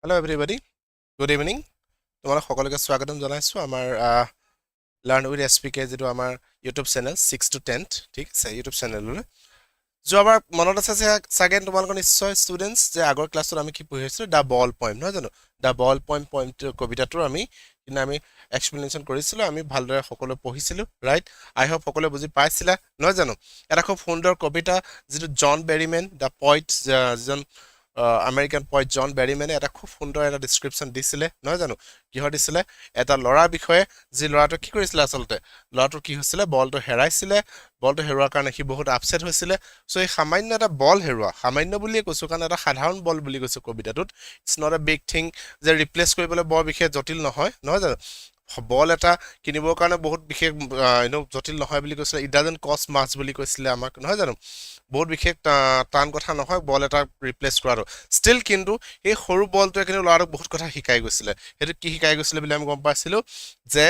Hello everybody, good evening. তোমালোক সকলোকে স্বাগতম জনাইছো আমাৰ লাৰ্ণ উইথ এছপিকে যেটো আমাৰ ইউটিউব চেনেল 6 to 10 ঠিক আছে ইউটিউব চেনেললৈ যোৱাবাৰ মনত আছে চাগে তোমালোকৰ নিশ্চয় ষ্টুডেণ্টছ যে আগৰ ক্লাছত আমি কি পঢ়িছিলো দা বল পয়েম নহয় জানো দা বল পয়েম কবিতাটোৰ আমি এক্সপ্লেনেশ্যন কৰিছিলো আমি ভালদৰে সকলো পঢ়িছিলো ৰাইট আই হোপ সকলো বুজি পাইছিলা নহয় জানো এটা খুব সুন্দৰ কবিতা যেটো জন বেৰিমেন দা পয়েট যিজন আমেৰিকান পয়েট জন বেৰিমেনে এটা খুব সুন্দৰ এটা ডেসক্ৰিপশন দিছিলে নহয় জানো কিহৰ দিছিলে এটা লৰা বিষয়ে যি লৰাটো কি কৰিছিল আচলতে লৰাটো কি হৈছিলে বলটো হেৰাইছিলে বলটো হেৰুৱাৰ কাৰণে সি বহুত আপসেট হৈছিলে সো এই সামান্য এটা বল হেৰুৱা সামান্য বুলিয়ে কৈছো কাৰণ এটা সাধাৰণ বল বুলি কৈছো কবিতাটোত it's not a big thing যে ৰিপ্লেস কৰিবলৈ বৰ বিশেষ জটিল নহয় নহয় জানো বল এটা কিনিবৰ কাৰণে বহুত বিশেষ জটিল নহয় বুলি কৈছিলে ইট ডাজন্ট কষ্ট মাছ বুলি কৈছিলে আমাক নহয় জানো বহুত বিশেষ টান কথা নহয় বল এটা ৰিপ্লেস কৰাটো ষ্টিল কিন্তু এই সৰু বলটোৱে কিন্তু ল'ৰাটোক বহুত কথা শিকাই গৈছিলে হেতু কি শিকাই গৈছিলে বুলি আমি গম পাইছিলো যে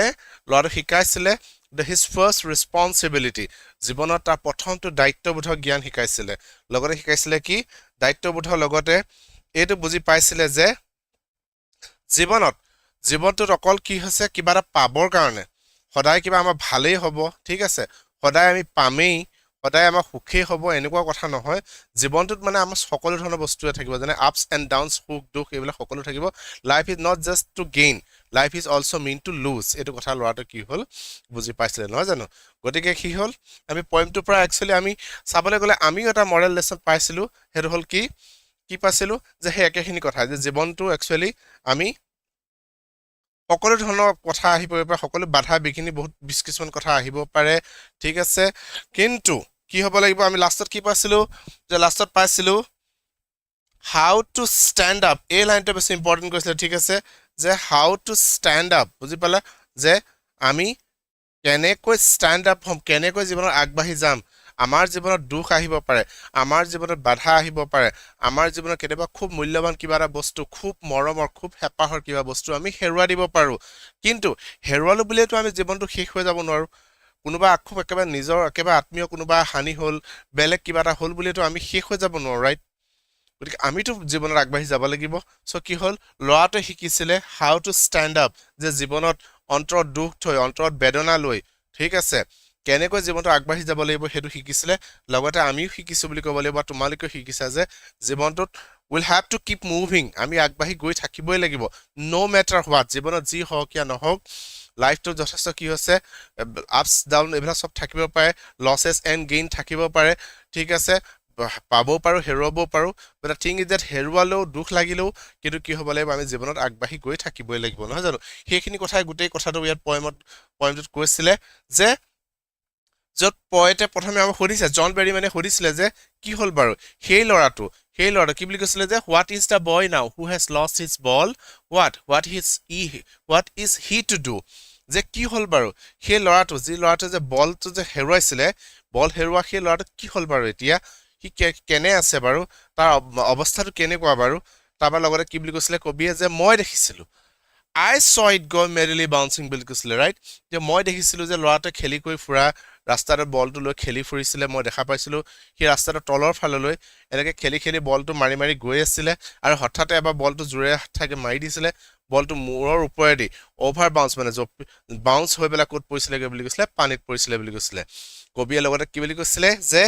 ল'ৰাটোক শিকাইছিলে his first responsibility জীৱনত তাৰ প্ৰথমটো দায়িত্ববোধৰ জ্ঞান শিকাইছিলে লগতে শিকাইছিলে কি দায়িত্ববোধৰ লগতে এইটো বুজি পাইছিলে যে জীৱনটোত অকল কি হৈছে কিবা এটা পাবৰ কাৰণে সদায় কিবা আমাৰ ভালেই হ'ব ঠিক আছে সদায় আমি পামেই সদায় আমাৰ সুখেই হ'ব এনেকুৱা কথা নহয় জীৱনটোত মানে আমাৰ সকলো ধৰণৰ বস্তুৱে থাকিব যেনে আপস এণ্ড ডাউনছ সুখ দুখ এইবিলাক সকলো থাকিব life is not just to gain life is also' mean to lose এইটো কথা ল'ৰাটো কি হ'ল বুজি পাইছিলে নহয় জানো গতিকে কি হ'ল আমি পইণ্টটোৰ পৰা একচুৱেলি আমি চাবলৈ গ'লে আমিও এটা মৰেল লেচন পাইছিলোঁ সেইটো হ'ল কি পাইছিলোঁ যে সেই একেখিনি কথা যে জীৱনটো একচুৱেলি আমি সকলো ধৰণৰ কথা আহিব পাৰে সকলো বাধা বিঘিনি বহুত কিছুমান কথা আহিব পাৰে ঠিক আছে কিন্তু কি হ'ব লাগিব আমি লাষ্টত কি পাইছিলোঁ যে লাষ্টত পাইছিলোঁ হাউ টু ষ্টেণ্ড আপ এই লাইনটো বেছি ইম্পৰ্টেণ্ট কৈছিলে ঠিক আছে যে হাউ টু ষ্টেণ্ড আপ বুজি পালা যে আমি কেনেকৈ ষ্টেণ্ড আপ হ'ম কেনেকৈ জীৱনত আগবাঢ়ি যাম আমাৰ জীৱনত দুখ আহিব পাৰে আমাৰ জীৱনত বাধা আহিব পাৰে আমাৰ জীৱনত কেতিয়াবা খুব মূল্যৱান কিবা এটা বস্তু খুব মৰমৰ খুব হেঁপাহৰ কিবা বস্তু আমি হেৰুৱা দিব পাৰোঁ কিন্তু হেৰুৱালো বুলিয়েতো আমি জীৱনটো শেষ হৈ যাব নোৱাৰোঁ কোনোবা খুব একেবাৰে নিজৰ একেবাৰে আত্মীয় কোনোবা হানি হ'ল বেলেগ কিবা এটা হ'ল বুলিয়েতো আমি শেষ হৈ যাব নোৱাৰোঁ ৰাইট গতিকে আমিতো জীৱনত আগবাঢ়ি যাব লাগিব চ' কি হ'ল ল'ৰাটোৱে শিকিছিলে হাউ টু ষ্টেণ্ড আপ যে জীৱনত অন্তৰত দুখ থৈ অন্তৰত বেদনা লৈ ঠিক আছে কেনেকৈ জীৱনটো আগবাঢ়ি যাব লাগিব সেইটো শিকিছিলে লগতে আমিও শিকিছোঁ বুলি ক'ব লাগিব তোমালোকেও শিকিছা যে জীৱনটোত will have to keep moving আমি আগবাঢ়ি গৈ থাকিবই লাগিব ন' মেটাৰ হোৱাট জীৱনত যি হওক কিয়া নহওক লাইফটো যথেষ্ট কি হৈছে আপছ ডাউন এইবিলাক চব থাকিব পাৰে লছেছ এণ্ড গেইন থাকিব পাৰে ঠিক আছে পাবও পাৰোঁ হেৰুৱাবও পাৰোঁ বাট থিং ইজ ডেট হেৰুৱালেও দুখ লাগিলেও কিন্তু কি হ'ব লাগিব আমি জীৱনত আগবাঢ়ি গৈ থাকিবই লাগিব নহয় জানো সেইখিনি কথাই গোটেই কথাটো ইয়াত পয়েমটোত কৈছিলে যে য'ত পয়েটে প্ৰথমে আমাক সুধিছে জন বেৰিমেনে সুধিছিলে যে কি হ'ল বাৰু সেই ল'ৰাটো কি বুলি কৈছিলে যে হোৱাট ইজ দ্য বয় নাও who has lost his ball what is he to do যে কি হ'ল বাৰু সেই ল'ৰাটো যে বলটো যে হেৰুৱাইছিলে বল হেৰুৱা সেই ল'ৰাটো কি হ'ল বাৰু এতিয়া সি কেনে আছে বাৰু তাৰ অৱস্থাটো কেনেকুৱা বাৰু তাৰপৰা লগতে কি বুলি কৈছিলে কবিয়ে যে মই দেখিছিলোঁ I saw it go merrily bouncing বুলি কৈছিলে ৰাইট যে মই দেখিছিলোঁ যে ল'ৰাটোৱে খেলি কৰি ফুৰা ৰাস্তাটোত বলটো লৈ খেলি ফুৰিছিলে মই দেখা পাইছিলোঁ সেই ৰাস্তাটোৰ তলৰ ফাললৈ এনেকৈ খেলি বলটো মাৰি গৈ আছিলে আৰু হঠাতে এবাৰ বলটো জোৰে ঠাইকে মাৰি দিছিলে বলটো মূৰৰ ওপৰেদি অভাৰ বাউন্স মানে বাউন্স হৈ পেলাই ক'ত পৰিছিলেগৈ বুলি কৈছিলে পানীত পৰিছিলে বুলি কৈছিলে কবিয়ে লগতে কি বুলি কৈছিলে যে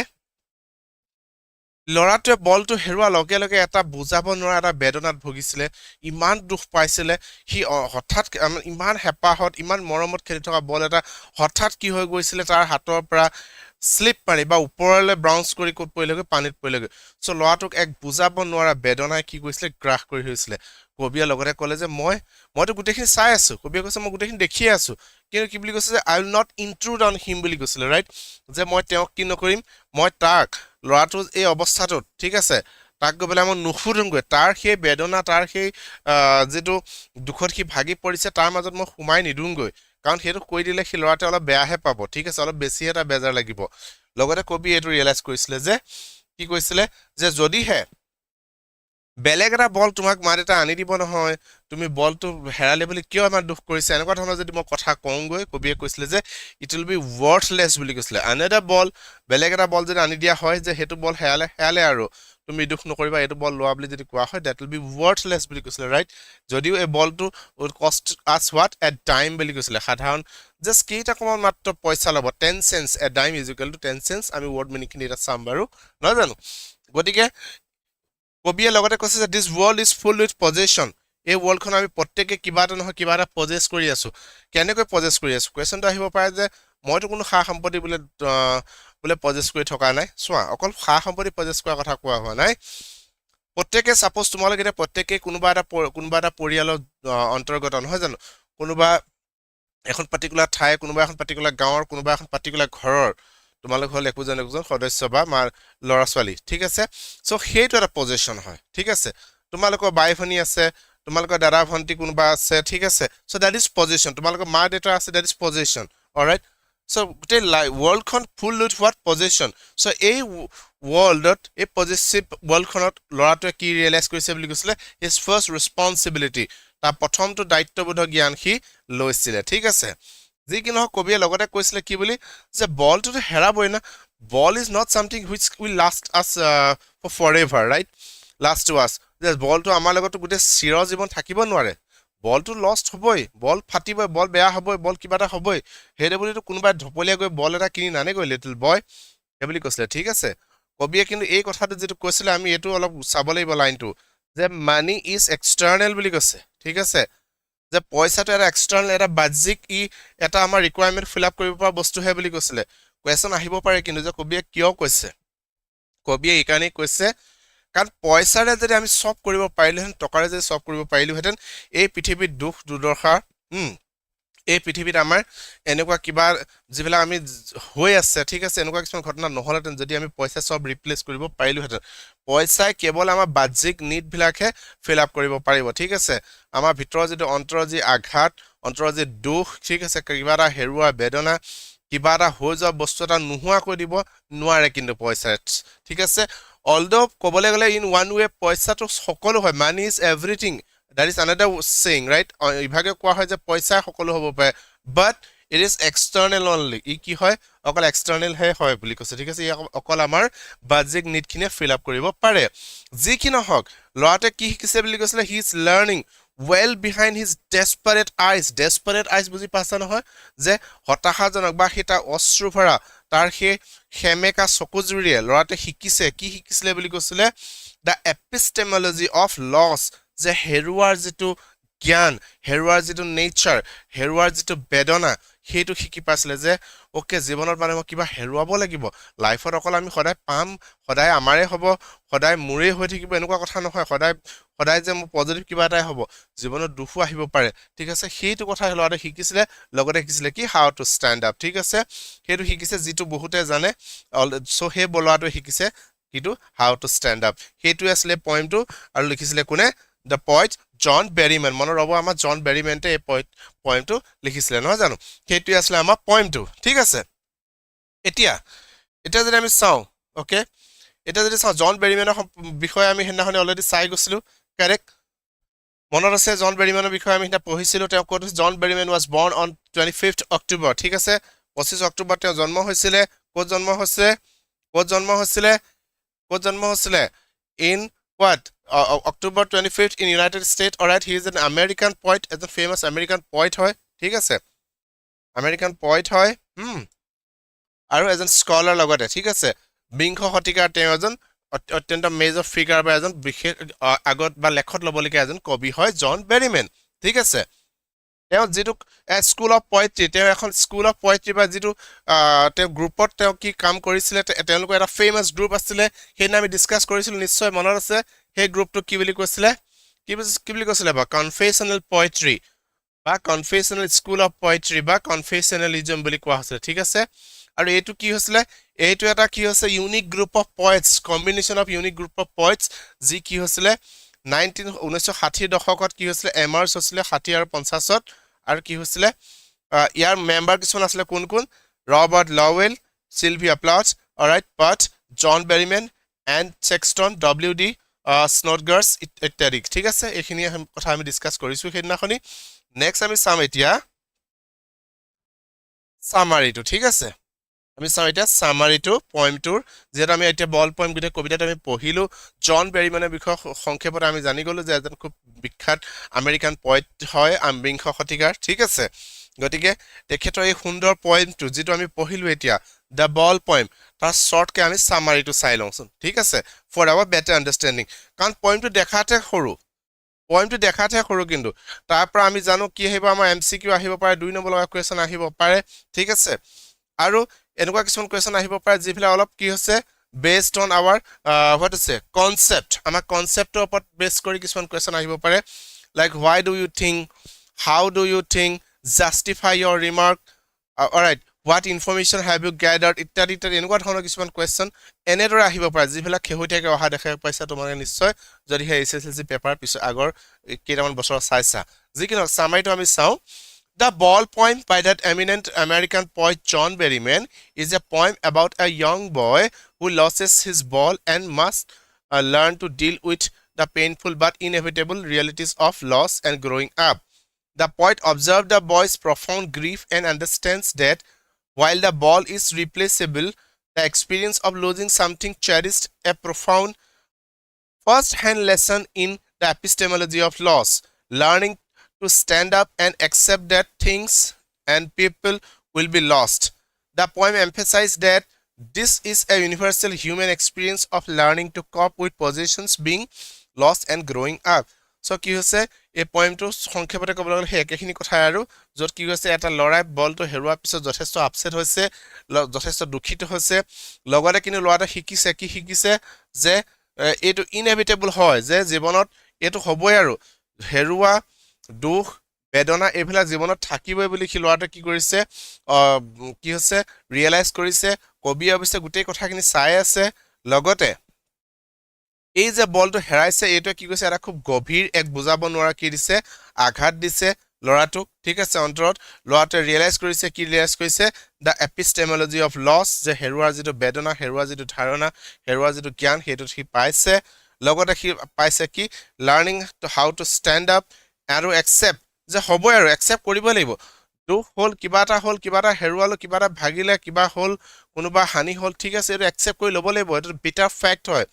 ল'ৰাটোৱে বলটো হেৰুৱাৰ লগে লগে এটা বুজাব নোৱাৰা এটা বেদনাত ভুগিছিলে ইমান দুখ পাইছিলে সি হঠাৎ ইমান হেঁপাহত ইমান মৰমত খেলি থকা বল এটা হঠাৎ কি হৈ গৈছিলে তাৰ হাতৰ পৰা শ্লিপ মাৰি বা ওপৰলৈ বাউন্স কৰি ক'ত পৰিলেগৈ পানীত পৰিলেগৈ চ' ল'ৰাটোক এক বুজাব নোৱাৰা বেদনাই কি কৰিছিলে গ্ৰাস কৰি হৈছিলে কবিয়ে লগতে ক'লে যে মইতো গোটেইখিনি চাই আছোঁ কবিয়ে কৈছে মই গোটেইখিনি দেখিয়ে আছোঁ কিন্তু কি বুলি কৈছে যে আই উইল নট ইনট্ৰুড অন হিম বুলি কৈছিলে ৰাইট যে মই তেওঁক কি নকৰিম মই তাক ল'ৰাটো এই অৱস্থাটোত ঠিক আছে তাক গৈ পেলাই মই নুসুধোঁগৈ তাৰ সেই বেদনা তাৰ সেই যিটো দুখত সি ভাগি পৰিছে তাৰ মাজত মই সোমাই নিদিওঁগৈ কাৰণ সেইটো কৈ দিলে সি ল'ৰাটোৱে অলপ বেয়াহে পাব ঠিক আছে অলপ বেছি এটা বেজাৰ লাগিব লগতে কবি এইটো ৰিয়েলাইজ কৰিছিলে যে কি কৈছিলে যে যদিহে বেলেগ এটা বল তোমাক মা দেউতা আনি দিব নহয়, তুমি বলটো হেৰালে বুলি কিয় ইমান দুখ কৰিছে, এনেকুৱা ধৰণৰ যদি মই কথা কওঁগৈ, কবিয়ে কৈছিলে যে ইট উইল বি ৱৰ্থলেছ বুলি কৈছিলে। আনএডাৰ বল, বেলেগ এটা বল যদি আনি দিয়া হয় যে সেইটো বল হেৰালে আৰু তুমি দুখ নকৰিবা, এইটো বল লোৱা বুলি যদি কোৱা হয়, দেট উইল বি ৱৰ্থলেছ বুলি কৈছিলে, ৰাইট। যদিও এই বলটো উইল কষ্ট আছ হোৱাট এ ডাইম বুলি কৈছিলে, সাধাৰণ জাষ্ট কেইটা কমান মাত্ৰ পইচা ল'ব, 10 cents, a dime is equal to 10 cents. আমি ৱৰ্ড মিনিংখিনি এটা চাম বাৰু, নহয় জানো। গতিকে কবিয়ে লগতে কৈছে যে দিছ ৱৰ্ল্ড ইজ ফুল উইথ পজেশ্যন, এই ৱৰ্ল্ডখন আমি প্ৰত্যেকে কিবা এটা নহয় কিবা এটা পজেছ কৰি আছো। কেনেকৈ পজেছ কৰি আছো, কুৱেশ্যনটো আহিব পাৰে যে মইতো কোনো সা সম্পত্তি বোলে পজেছ কৰি থকা নাই। চোৱা, অকল সা সম্পত্তি পজেছ কৰাৰ কথা কোৱা হোৱা নাই। প্ৰত্যেকে ছাপ'জ তোমালোকে এতিয়া প্ৰত্যেকে কোনোবা এটা পৰিয়ালৰ অন্তৰ্গত, নহয় জানো। কোনোবা এখন পাৰ্টিকুলাৰ ঠাই, কোনোবা এখন পাৰ্টিকুলাৰ গাঁৱৰ, কোনোবা এখন পাৰ্টিকুলাৰ ঘৰৰ তোমালোক হ'ল একোজন সদস্য বা ল'ৰা ছোৱালী, ঠিক আছে। চ' সেইটো এটা পজিশ্যন হয়, ঠিক আছে। তোমালোকৰ বাই ভনী আছে, তোমালোকৰ দাদা ভণ্টি কোনোবা আছে, ঠিক আছে। চ' দেট ইজ পজিশ্যন, তোমালোকৰ মা দেউতা আছে, দেট ইজ পজিশ্যন, অলৰাইট। চ' গোটেই ৱৰ্ল্ডখন ফুল উইথ হোৱাট পজিশ্যন। চ' এই ৱৰ্ল্ডত, এই পজিটিভ ৱৰ্ল্ডখনত ল'ৰাটোৱে কি ৰিয়েলাইজ কৰিছে বুলি কৈছিলে, হিজ ফাৰ্ষ্ট ৰেছপনচিবিলিটি, তাৰ প্ৰথমটো দায়িত্ববোধ জ্ঞান সি লৈছিলে, ঠিক আছে। যি কি নহওক কবিয়ে লগতে কৈছিলে কি বুলি, যে বলটোতো হেৰাবই না, ball is not something which will last us for ever, right, last to us. যে বলটো আমাৰ লগতো গোটেই চিৰ জীৱন থাকিব নোৱাৰে, বলটো লষ্ট হ'বই, বল ফাটিবই, বল বেয়া হ'বই, বল কিবা এটা হ'বই। সেইদৰে বুলিতো কোনোবাই ঢপলীয়া গৈ বল এটা কিনি নানেগৈ লিটিল বয়, সেই বুলি কৈছিলে, ঠিক আছে। কবিয়ে কিন্তু এই কথাটো যিটো কৈছিলে, আমি এইটো অলপ চাব লাগিব লাইনটো, যে মানি ইজ এক্সটাৰ্নেল বুলি কৈছে, ঠিক আছে। যে পইচাটো এটা এক্সটাৰ্নেল, এটা বাহ্যিক, এটা আমাৰ ৰিকুৱাৰমেণ্ট ফিল আপ কৰিব পৰা বস্তুহে বুলি কৈছিলে। কুৱেশ্যন আহিব পাৰে কিন্তু যে কবিয়ে কিয় কৈছে, কবিয়ে এইকাৰণেই কৈছে কাৰণ পইচাৰে যদি আমি চব কৰিব পাৰিলোহেঁতেন, টকাৰে যদি চব কৰিব পাৰিলোহেঁতেন, এই পৃথিৱীত দুখ দুৰ্দশা, এই পৃথিৱীত আমাৰ এনেকুৱা কিবা যিবিলাক আমি হৈ আছে, ঠিক আছে, এনেকুৱা কিছুমান ঘটনা নহ'লহেঁতেন যদি আমি পইচা চব ৰিপ্লেচ কৰিব পাৰিলোহেঁতেন। পইচাই কেৱল আমাৰ বাহ্যিক নিডবিলাকহে ফিল আপ কৰিব পাৰিব, ঠিক আছে। আমাৰ ভিতৰৰ যিটো অন্তৰৰ যি আঘাত, অন্তৰৰ যি দুখ, ঠিক আছে, কিবা এটা হেৰুৱা বেদনা, কিবা এটা হৈ যোৱা বস্তু এটা নোহোৱা কৰি দিব নোৱাৰে কিন্তু পইচাই, ঠিক আছে। অলদো ক'বলৈ গ'লে ইন ওৱান ৱে পইচাটো সকলো হয়, money is everything, that is another saying, right? ইভাগে কোৱা হয় যে পইচা সকলো হ'ব পাৰে, but it is external only, ই কি হয়, অকল এক্সটাৰ্নেল হে হয় বুলি কৈছে, ঠিক আছে। ই অকল আমাৰ বাহ্যিক নিডখিনিয়ে ফিল আপ কৰিব পাৰে। যি কি নহওক, ল'ৰাটোৱে কি শিকিছে বুলি কৈছিলে, he is learning well behind his desperate eyes, desperate eyes বুজি পাইছা নহয়, যে হতাশাজনক বা সেই তাৰ অশ্ৰুভৰা, তাৰ সেই সেমেকা চকুজুৰিয়ে ল'ৰাটোৱে শিকিছে, কি শিকিছিলে বুলি কৈছিলে, দ্য এপিষ্টেমলজি অফ লছ, যে হেৰুৱাৰ যিটো জ্ঞান, হেৰুৱাৰ যিটো নেচাৰ, হেৰুৱাৰ যিটো বেদনা, সেইটো শিকি পাইছিলে। যে অ'কে, জীৱনত মানে মই কিবা হেৰুৱাব লাগিব, লাইফত অকল আমি সদায় পাম, সদায় আমাৰে হ'ব, সদায় মোৰেই হৈ থাকিব, এনেকুৱা কথা নহয়, সদায় যে মোৰ পজিটিভ কিবা এটাই হ'ব, জীৱনত দুখো আহিব পাৰে, ঠিক আছে। সেইটো কথা ল'ৰাটোৱে শিকিছিলে। লগতে শিকিছিলে কি, হাউ টু ষ্টেণ্ড আপ, ঠিক আছে। সেইটো শিকিছে যিটো বহুতে জানে, চ' সেই ল'ৰাটোৱে শিকিছে কিটো, হাউ টু ষ্টেণ্ড আপ। সেইটোৱে আছিলে পইণ্টটো, আৰু লিখিছিলে কোনে, দ্য পইণ্ট জন বেৰিমেন। মনত ৰ'ব, আমাৰ জন বেৰিমেনতে এই পইণ্টটো লিখিছিলে, নহয় জানো। সেইটোৱে আছিলে আমাৰ পইণ্টটো, ঠিক আছে। এতিয়া যদি আমি চাওঁ, অ'কে, এতিয়া যদি চাওঁ জন বেৰিমেনৰ বিষয়ে আমি সেইদিনাখনে অলৰেডি চাই গৈছিলোঁ, কাৰেক্ট, মনত আছে। জন বেৰিমেনৰ বিষয়ে আমি সেইদিনা পঢ়িছিলোঁ। তেওঁ ক'ত, জন বেৰিমেন ৱাজ বৰ্ণ অন 25 অক্টোবৰ, ঠিক আছে, 25 অক্টোবৰত তেওঁ জন্ম হৈছিলে। ক'ত জন্ম হৈছিলে, in what, October 25th in United States, alright, he is an American poet, এজন famous American poet হয়, ঠিক আছে, American poet হয়, আৰু এজন স্কলাৰ লগতে, ঠিক আছে। বিংশ শতিকাৰ তেওঁ এজন অত্যন্ত মেজৰ ফিগাৰ বা এজন বিশেষ আগত বা লেখত ল'বলগীয়া এজন কবি হয় জন বেৰিমেন, ঠিক আছে। তেওঁ যিটো স্কুল অফ পয়েট্ৰি, তেওঁ এখন স্কুল অফ পয়েট্ৰি বা যিটো তেওঁ গ্ৰুপত তেওঁ কি কাম কৰিছিলে, তেওঁলোকৰ এটা ফেমাছ গ্ৰুপ আছিলে, সেইদিনা আমি ডিছকাছ কৰিছিলোঁ, নিশ্চয় মনত আছে। সেই গ্ৰুপটো কি বুলি কৈছিলে, কি বুলি কৈছিলে বা কনফেশ্যনেল পয়েট্ৰি বা কনফেশ্যনেল স্কুল অফ পয়েট্ৰি বা কনফেশ্যনেলিজম বুলি কোৱা হৈছিলে, ঠিক আছে। আৰু এইটো কি হৈছিলে, এইটো এটা কি হৈছে, unique group of poets, combination of unique group of poets, যি কি হৈছিলে 1960 দশকত কি হৈছিলে, এমাৰ্জ হৈছিলে 60 আৰু 50ত। আৰু কি হৈছিলে, ইয়াৰ মেম্বাৰ কিছুমান আছিলে, কোন কোন, Robert Lowell, Sylvia Plath, alright, Plath, John Berryman, and Sexton, WD Snodgrass ইত্যাদি ঠিক আছে এইখিনি কথা আমি ডিছকাছ কৰিছোঁ সেইদিনাখনি নেক্সট আমি চাম এতিয়া সামাৰিটো ঠিক আছে আমি চাওঁ এতিয়া সামাৰিটো পয়েমটোৰ যেটা আমি এতিয়া বল পয়েম গোটেই কবিতাটো আমি পঢ়িলো জন বেৰিমেনৰ বিষয়ে সংক্ষেপত আমি জানি গলো যে এজন খুব বিখ্যাত আমেৰিকান পয়েট হয় বিংশ শতিকাৰ ঠিক আছে গতিকে তেখেতৰ এই সুন্দৰ পয়েমটো যেটো আমি পঢ়িলো এতিয়া দ্য বল পয়েম তাৰ শৰ্টকে আমি সামাৰিটো চাই লওঁচোন ঠিক আছে ফৰ আৱাৰ বেটাৰ আন্ডাৰষ্টেণ্ডিং কাৰণ পয়েমটো দেখাতে সৰু পয়েমটো দেখাতে সৰু কিন্তু তাৰ পৰা আমি জানো কি আহিব আমাৰ এমসিকিউ আহিব পাৰে 2 নম্বৰ লগা কোৱেশ্চন আহিব পাৰে ঠিক আছে আৰু এনেকুৱা কিছুমান কোৱেশ্চন আহিব পাৰে যিফালে অলপ কি হৈছে based on our what to say concept আমাৰ কনসেপ্টৰ ওপৰত বেস কৰি কিছুমান কোৱেশ্চন আহিব পাৰে like why do you think how do you think justify your remark all right what information have you gathered ইত্যাদি এনেকুৱা ধৰণৰ কিছুমান কোৱেশ্চন এনেদৰে আহিব পাৰে যিফালে খেহুতীয়াকৈ অহা দেখা পাইছা তোমালোকে নিশ্চয় যদি হে এছএছএলসি পেপাৰ পিছ আগৰ কেইটামান বছৰ চাইছা যিকিনো সামাৰিটো আমি চাওঁ The Ball Poem by that eminent American poet John Berryman is a poem about a young boy who loses his ball and must learn to deal with the painful but inevitable realities of loss and growing up. The poet observed the boy's profound grief and understands that while the ball is replaceable, the experience of losing something cherished a profound first-hand lesson in the epistemology of loss, learning to stand up and accept that things and people will be lost. The poem emphasized that this is a universal human experience of learning to cope with possessions being lost and growing up. So কি হৈছে এই পয়েমটো সংক্ষেপতে ক'বলৈ গ'লে একেখিনি কথাই আৰু য'ত কি হৈছে এটা লৰাই বলটো হেৰুৱাৰ পিছত যথেষ্ট আপসেট হৈছে যথেষ্ট দুখিত হৈছে লগতে কিন্তু লৰাটা শিকিছে যে এইটো ইনএভিটেবল হয় যে জীৱনত এইটো হ'বই আৰু হেৰুৱা দুখ বেদনা এইবিলাক জীৱনত থাকিবই বুলি কি লৰাটা কি কৰিছে কি হৈছে ৰিয়েলাইজ কৰিছে কবি অৱশ্যে গোটেই কথাখিনি চাই আছে লগতে এই যে বলটো হেৰাইছে এইটো কি কৈছে এটা খুব গভীৰ এক বুজাব নোৱাৰা কি দিছে আঘাত দিছে লৰাটোক ঠিক আছে অন্তৰত লৰাটোৱে ৰিয়েলাইজ কৰিছে দ্য এপিষ্টেমোলজি অফ লছ যে হেৰুৱাৰ যিটো বেদনা হেৰুৱাৰ যিটো ধাৰণা হেৰুৱাৰ যিটো জ্ঞান সেইটো সি পাইছে লগতে সি পাইছে কি learning how to stand up আৰু একচেপ্ট যে হ'বই আৰু একচেপ্ট কৰিব লাগিব দুখ হ'ল কিবা এটা হেৰুৱালো কিবা এটা ভাগিলে কিবা হ'ল কোনোবা হানি হ'ল ঠিক আছে এইটো একচেপ্ট কৰি ল'ব লাগিব এইটো বিটাৰ ফেক্ট হয়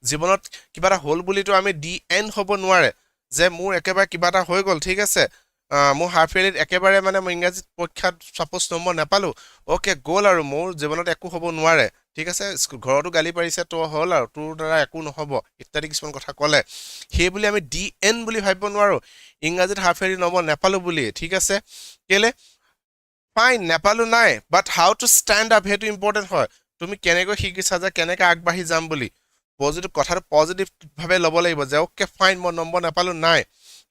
জীৱনত কিবা এটা হ'ল বুলিতো আমি ডি এন হ'ব নোৱাৰে যে মোৰ একেবাৰে কিবা এটা হৈ গ'ল ঠিক আছে মোৰ হাফ ইয়াৰলিত একেবাৰে মানে মই ইংৰাজী পৰীক্ষাত সাপোজ নম্বৰ নাপালো ওকে গ'ল আৰু মোৰ জীৱনত একো হ'ব নোৱাৰে ঠিক আছে ঘৰতো গালি পাৰিছে তো হ'ল আৰু তোৰ দ্বাৰা একো নহ'ব ইত্যাদি কিছুমান কথা ক'লে সেই বুলি আমি ডি এন বুলি ভাবিব নোৱাৰো ইংৰাজীত হাফ ইয়াৰলি নম্বৰ নাপালো বুলি ঠিক আছে কেলে ফাইন নাপালো নাই বাট হাউ টু ষ্টেণ্ড আপ সেইটো ইম্পৰ্টেণ্ট হয় তুমি কেনেকৈ শিকিছা যে কেনেকৈ আগবাঢ়ি যাম বুলি কথাটো পজিটিভ ভাৱে ল'ব লাগিব যে ওকে ফাইন মই নম্বৰ নাপালো নাই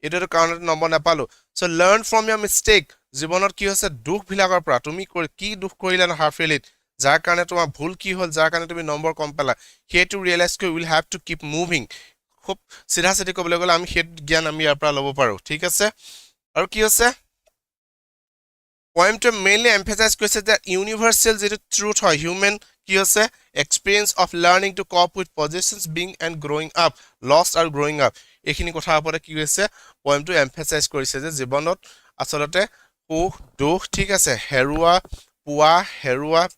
এইটো কাৰণত নম্বৰ নাপালো so learn from your mistake জীৱনত কি হৈছে দুখবিলাকৰ পৰা তুমি কি দুখ কৰিলা না হাফ ইয়াৰলিত যাৰ কাৰণে তোমাৰ ভুল কি হ'ল যাৰ কাৰণে তুমি নম্বৰ কম পালা সেইটো ৰিয়েলাইজ কৰি will have to keep moving খুব চিধা চিধি ক'বলৈ গ'লে আমি সেইটো জ্ঞান আমি ইয়াৰ পৰা ল'ব পাৰো ঠিক আছে আৰু কি হৈছে পয়েমটো মেইনলি এমফেচাইজ কৰিছে যে ইউনিভাৰ্চেল যিটো ট্ৰুথ হয় হিউমেন কি হৈছে experience of learning to cope with positions being and growing up lost আৰু গ্ৰ'য়িং আপ এইখিনি কথাৰ ওপৰতে কি হৈছে পয়েমটো এমফেচাইজ কৰিছে যে জীৱনত আচলতে সুখ দুখ ঠিক আছে হেৰুৱা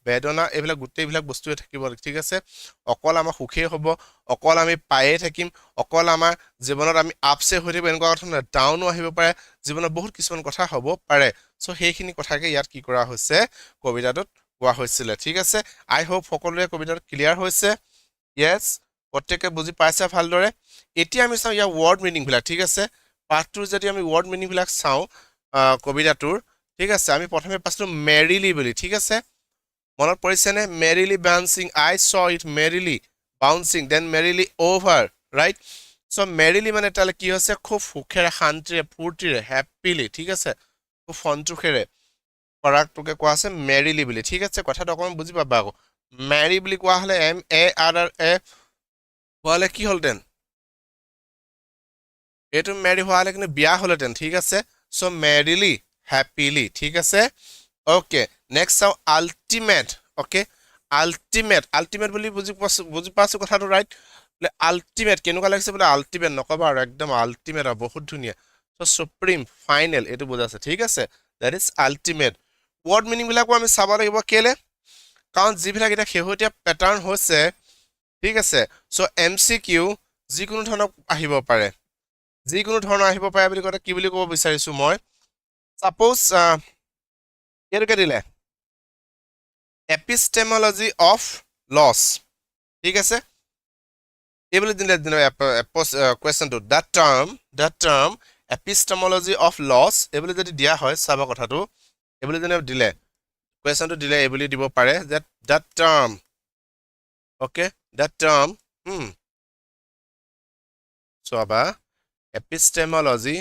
বেদনা এইবিলাক গোটেইবিলাক বস্তুৱে থাকিব ঠিক আছে অকল আমাৰ সুখেই হ'ব অকল আমি পায়ে থাকিম অকল আমাৰ জীৱনত আমি আপছে হৈ থাকিব এনেকুৱা কথা নহয় ডাউনো আহিব পাৰে জীৱনত বহুত কিছুমান কথা হ'ব পাৰে সো সেইখিনি কথাকে ইয়াত কি কৰা হৈছে কবিতাটোত কোৱা হৈছিলে ঠিক আছে আই হোপ সকলোৰে কবিতাটো ক্লিয়াৰ হৈছে ইয়েছ প্ৰত্যেকে বুজি পাইছে ভালদৰে এতিয়া আমি চাওঁ ইয়াৰ ৱৰ্ড মিনিংবিলাক ঠিক আছে পাঠটোৰ যদি আমি ৱৰ্ড মিনিংবিলাক চাওঁ কবিতাটোৰ ঠিক আছে আমি প্ৰথমে পাইছিলোঁ মেৰিলি বুলি ঠিক আছে মনত পৰিছেনে merrily bouncing I saw it merrily bouncing then merrily over right saw' merrily মানে তালৈ কি হৈছে খুব সুখেৰে শান্তিৰে ফূৰ্তিৰে হেপিলি ঠিক আছে খুব সন্তোষেৰে কৰাটোকে কোৱা আছে মেৰিলি বুলি ঠিক আছে কথাটো অকণমান বুজি পাবা আকৌ মেৰি বুলি কোৱা হ'লে MARR হোৱা হ'লে কি হ'লহেঁতেন এইটো মেৰি হোৱা হ'লে কিন্তু বিয়া হ'লহেঁতেন ঠিক আছে চ' মেৰিলি হেপিলি ঠিক আছে ওকে নেক্সট চাওঁ আল্টিমেট ওকে আল্টিমেট বুলি বুজি পাইছো কথাটো ৰাইট আল্টিমেট কেনেকুৱা লাগিছে বোলে আল্টিমেট নকবা আৰু একদম আল্টিমেট আৰু বহুত ধুনীয়া চ' সুপ্ৰিম ফাইনেল এইটো বুজাইছে ঠিক আছে দ্যাট ইজ আল্টিমেট ৱৰ্ড মিনিংবিলাকো আমি চাব লাগিব কেলে কাৰণ যিবিলাক এতিয়া শেহতীয়া পেটাৰ্ণ হৈছে ঠিক আছে চ' MCQ যিকোনো ধৰণৰ আহিব পাৰে বুলি কওঁতে কি বুলি ক'ব বিচাৰিছো মই সাপোজ কেনেকৈ দিলে এপিষ্টেমোলজি অফ লছ ঠিক আছে এইবুলি দিলে কুৱেশ্যনটো দ্যাট টাৰ্ম এপিষ্টেমোলজি অফ লছ এইবুলি যদি দিয়া হয় চাব কথাটো এইবুলি যেনে দিলে কুৱেশ্যনটো দিলে এইবুলি দিব পাৰে that term okay that term চাবা epistemology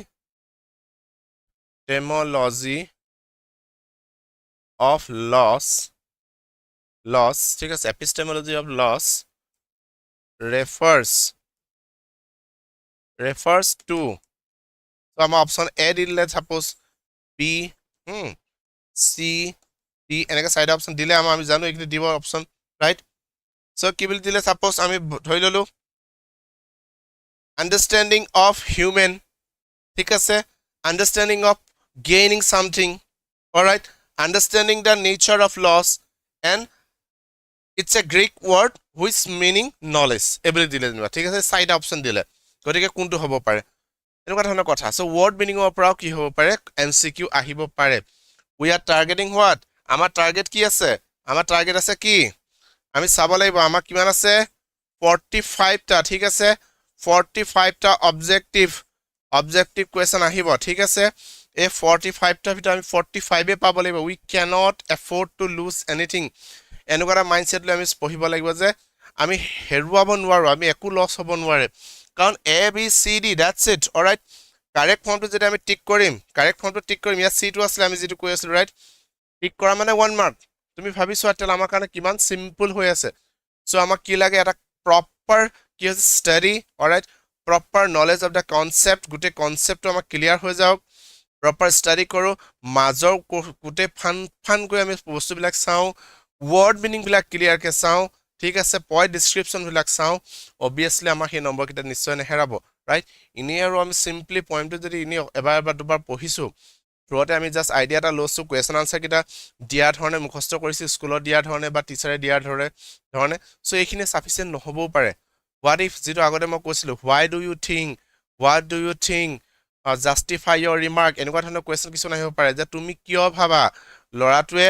of loss ঠিক আছে epistemology of loss refers to so আমাৰ অপশ্যন A দিলে suppose B C D এনেকৈ চাৰিটা অপশ্যন দিলে আমি জানো এইখিনি দিব অপশ্যন ৰাইট so কি বুলি দিলে suppose আমি ধৰি ললো understanding of human ঠিক আছে understanding of gaining something all right understanding the nature of loss and it's a Greek word which meaning knowledge এইবুলি দিলে ঠিক আছে চাৰিটা অপশ্যন দিলে গতিকে কোনটো হ'ব পাৰে এনেকুৱা ধৰণৰ কথা so word meaning ৰ পৰাও কি হ'ব পাৰে MCQ আহিব পাৰে we are targeting what আমাৰ টাৰ্গেট কি আছে আমাৰ টাৰ্গেট আছে কি আমি চাব লাগিব আমাৰ কিমান আছে 45 টা ঠিক আছে 45 টা অবজেক্টিভ কোৱেশ্যন আহিব ঠিক আছে এই 45 টা ভিতৰত আমি 45 এ পাব লাগিব we cannot afford to lose anything এনেকুৱা এটা মাইন্ডসেট লৈ আমি পঢ়িব লাগিব যে আমি হেৰুৱাব নোৱাৰো আমি একো লছ হ'ব নোৱাৰে কাৰণ A B C D that's it all right correct ফৰ্মটো যদি আমি টিক কৰিম ইয়াত C টো আছিল আমি যেটো কৈ আছিলো ৰাইট টিক কৰা মানে 1 মাৰ্ক তুমি ভাবিছো আটল আমাৰ কাৰণে কিমান সিম্পল হৈ আছে সো আমাক কি লাগে এটা প্ৰপাৰ কি আছে study alright proper knowledge of the concept গুটে কনসেপ্টটো আমাক ক্লিয়াৰ হৈ যাওক প্ৰপাৰ ষ্টাডি কৰো মাজৰ গুটে ফান গৈ আমি বস্তুবিলাক চাও word meaning বিলাক ক্লিয়াৰ কে চাও ঠিক আছে পইণ্ট ডেসক্ৰিপচন বিলাক চাও obviously আমাৰ সেই নম্বৰ কিটা নিশ্চয় নেহেৰাব ৰাইট ইনি আৰু আমি সিম্পলি পইণ্টটো যদি ইনি এবাৰ দুবাৰ পঢ়িছো থ্ৰুতে আমি জাস্ট আইডিয়া এটা লৈছো কোৱেশ্যন আনসাৰ কিটা দিয়া ধৰণে মুখস্থ কৰিছি স্কুলত দিয়া ধৰণে বা টিচাৰে দিয়া ধৰণে সো এইখিনি সাফিসিয়েন্ট নহবও পাৰে what if যেটো আগতে মই কৈছিলো why do you think what do you think justify your remark এনেকুৱা ধৰণৰ কোৱেশ্যন কিছু নাহিব পাৰে যে তুমি কিয় ভাবা লৰাটোৱে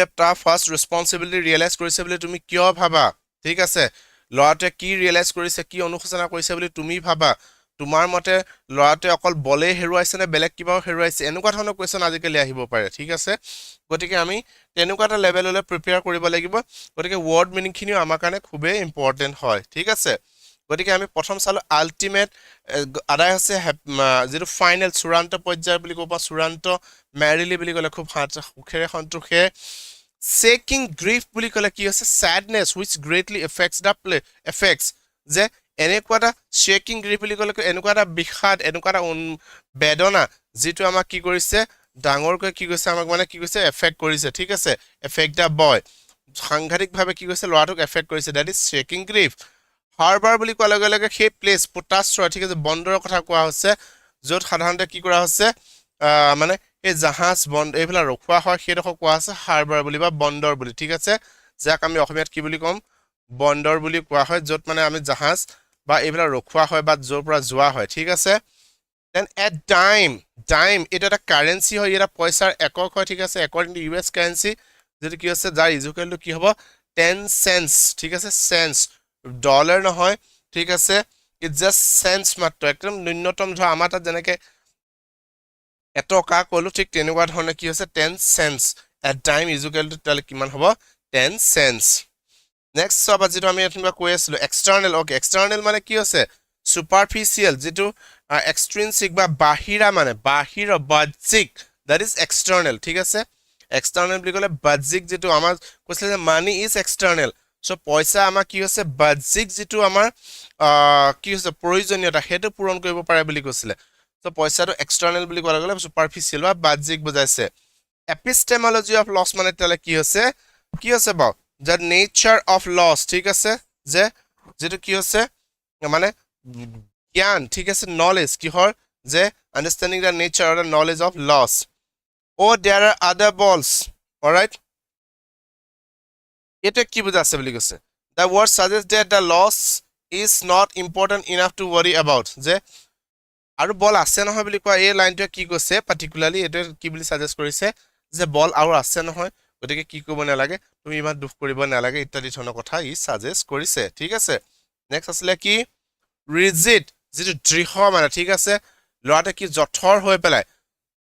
এটা ফাৰ্স্ট ৰেসপন্সিবিলিটি ৰিয়েলাইজ কৰিছে বুলি তুমি কিয় ভাবা ঠিক আছে লৰাটোৱে কি ৰিয়েলাইজ কৰিছে কি অনুশোচনা কৰিছে বুলি তুমি ভাবা তোমাৰ মতে লৰাটোৱে অকল বলে হেৰুৱাইছে নে বেলেগ কিবাও হেৰুৱাইছে এনেকুৱা ধৰণৰ কোৱেশ্যন আজিকালি আহিব পাৰে ঠিক আছে গতিকে আমি তেনেকুৱা এটা লেভেললৈ প্ৰিপেয়াৰ কৰিব লাগিব গতিকে ৱৰ্ড মিনিং খিনিও আমাৰ কাৰণে খুবেই ইম্পৰ্টেন্ট হয় ঠিক আছে গতিকে আমি প্ৰথম চালো আল্টিমেট আদায় হৈছে যেটো ফাইনেল চূড়ান্ত পৰ্যায় বুলি ক'ব চূড়ান্ত ম্যাৰিলি বুলি ক'লে খুব সুখেৰে সন্তোষে shaking grief বুলি ক'লে কি হৈছে sadness which greatly affects যে এনেকুৱা এটা shaking grief বুলি ক'লে এনেকুৱা এটা বিষাদ এনেকুৱা এটা বেদনা যেটো আমাক কি কৰিছে ডাঙৰকৈ কি কৈছে আমাক মানে কি কৈছে এফেক্ট কৰিছে ঠিক আছে এফেক্ট দা বয় সাংঘাতিক ভাবে কি কৈছে লৰাটোক এফেক্ট কৰিছে that is shaking grief harbour বুলি কোৱাৰ লগে লগে সেই প্লেস পোটাশ্ৰয় ঠিক আছে বন্দৰৰ কথা কোৱা হৈছে য'ত সাধাৰণতে কি কৰা হৈছে মানে এই জাহাজ বন্ধ এইফালে ৰখোৱা হয় সেইডোখৰ কোৱা আছে হাৰবাৰ বুলি বা বন্দৰ বুলি ঠিক আছে যাক আমি অসমীয়াত কি বুলি কম বন্দৰ বুলি কোৱা হয় য'ত মানে আমি জাহাজ বা এইফালে ৰখোৱা হয় বা য'ৰ পৰা যোৱা হয় ঠিক আছে দেন এট ডাইম এটা এটা কাৰেন্সি হয় এটা পইচাৰ একক হয় ঠিক আছে একৰ্ডিং টু US কাৰেন্সি যেটো কি আছে যাৰ ইকুৱেল টু কি হ'ব 10 সেন্স ঠিক আছে সেন্স ডলাৰ নহয় ঠিক আছে ইট জাস্ট সেন্স মাত্ৰ একদম ন্যূনতম ধৰা আমাৰ তাত যেনেকে এটকা কলো ঠিক তেনেকুৱা ধৰণে কি হৈছে 10 sense at time equal to তালে কিমান হ'ব 10 সেন্স নেক্সট সবা যেটো আমি এতনিবা কৈ আছিলো এক্সটাৰ্নাল ওকে এক্সটাৰ্নাল মানে কি হৈছে সুপাৰফিচিয়েল যেটো এক্সট্ৰিনসিক বা বাহিৰা মানে বাহিৰ বাহ্যিক দ্যাট ইজ এক্সটাৰ্নাল ঠিক আছে এক্সটাৰ্নাল বুলি ক'লে বাহ্যিক যেটো আমাৰ কৈছিলে যে মানি ইজ এক্সটাৰ্নাল সো পইচা আমাৰ কি হৈছে বাহ্যিক যেটো আমাৰ কি হৈছে প্ৰয়োজনীয়তা হেতু পূৰণ কৰিব পাৰে বুলি কৈছিলে সো পইচাটো এক্সটাৰ্নাল বুলি কোৱা গলে সুপাৰফিচিয়েল বা বাহ্যিক বুজাইছে এপিষ্টেমোলজি অফ লছ মানে তেলে কি হৈছে বা the nature of loss ঠিক আছে যে যেটো কি হৈছে মানে জ্ঞান ঠিক আছে নলেজ কিহৰ যে understanding the nature or the knowledge of loss oh there are other balls all right এটা কি বুঝা আছে বুলি কৈছে the word suggests that the loss is not important enough to worry about যে আৰু বল আছে নহয় বুলি কোৱা এই লাইনটো কি কৈছে পাৰ্টিকুলাৰলি এটো কি বুলি সাজেষ্ট কৰিছে যে বল আৰু আছে নহয় গতিকে কি কৰিব নালাগে তুমি ইমান দুখ কৰিব নালাগে ইত্যাদি ধৰণৰ কথা ই সাজেষ্ট কৰিছে ঠিক আছে নেক্সট আসলে কি ৰিজিড যেটো দৃঢ় মানে ঠিক আছে লৰাটা কি জঠৰ হৈ পেলাই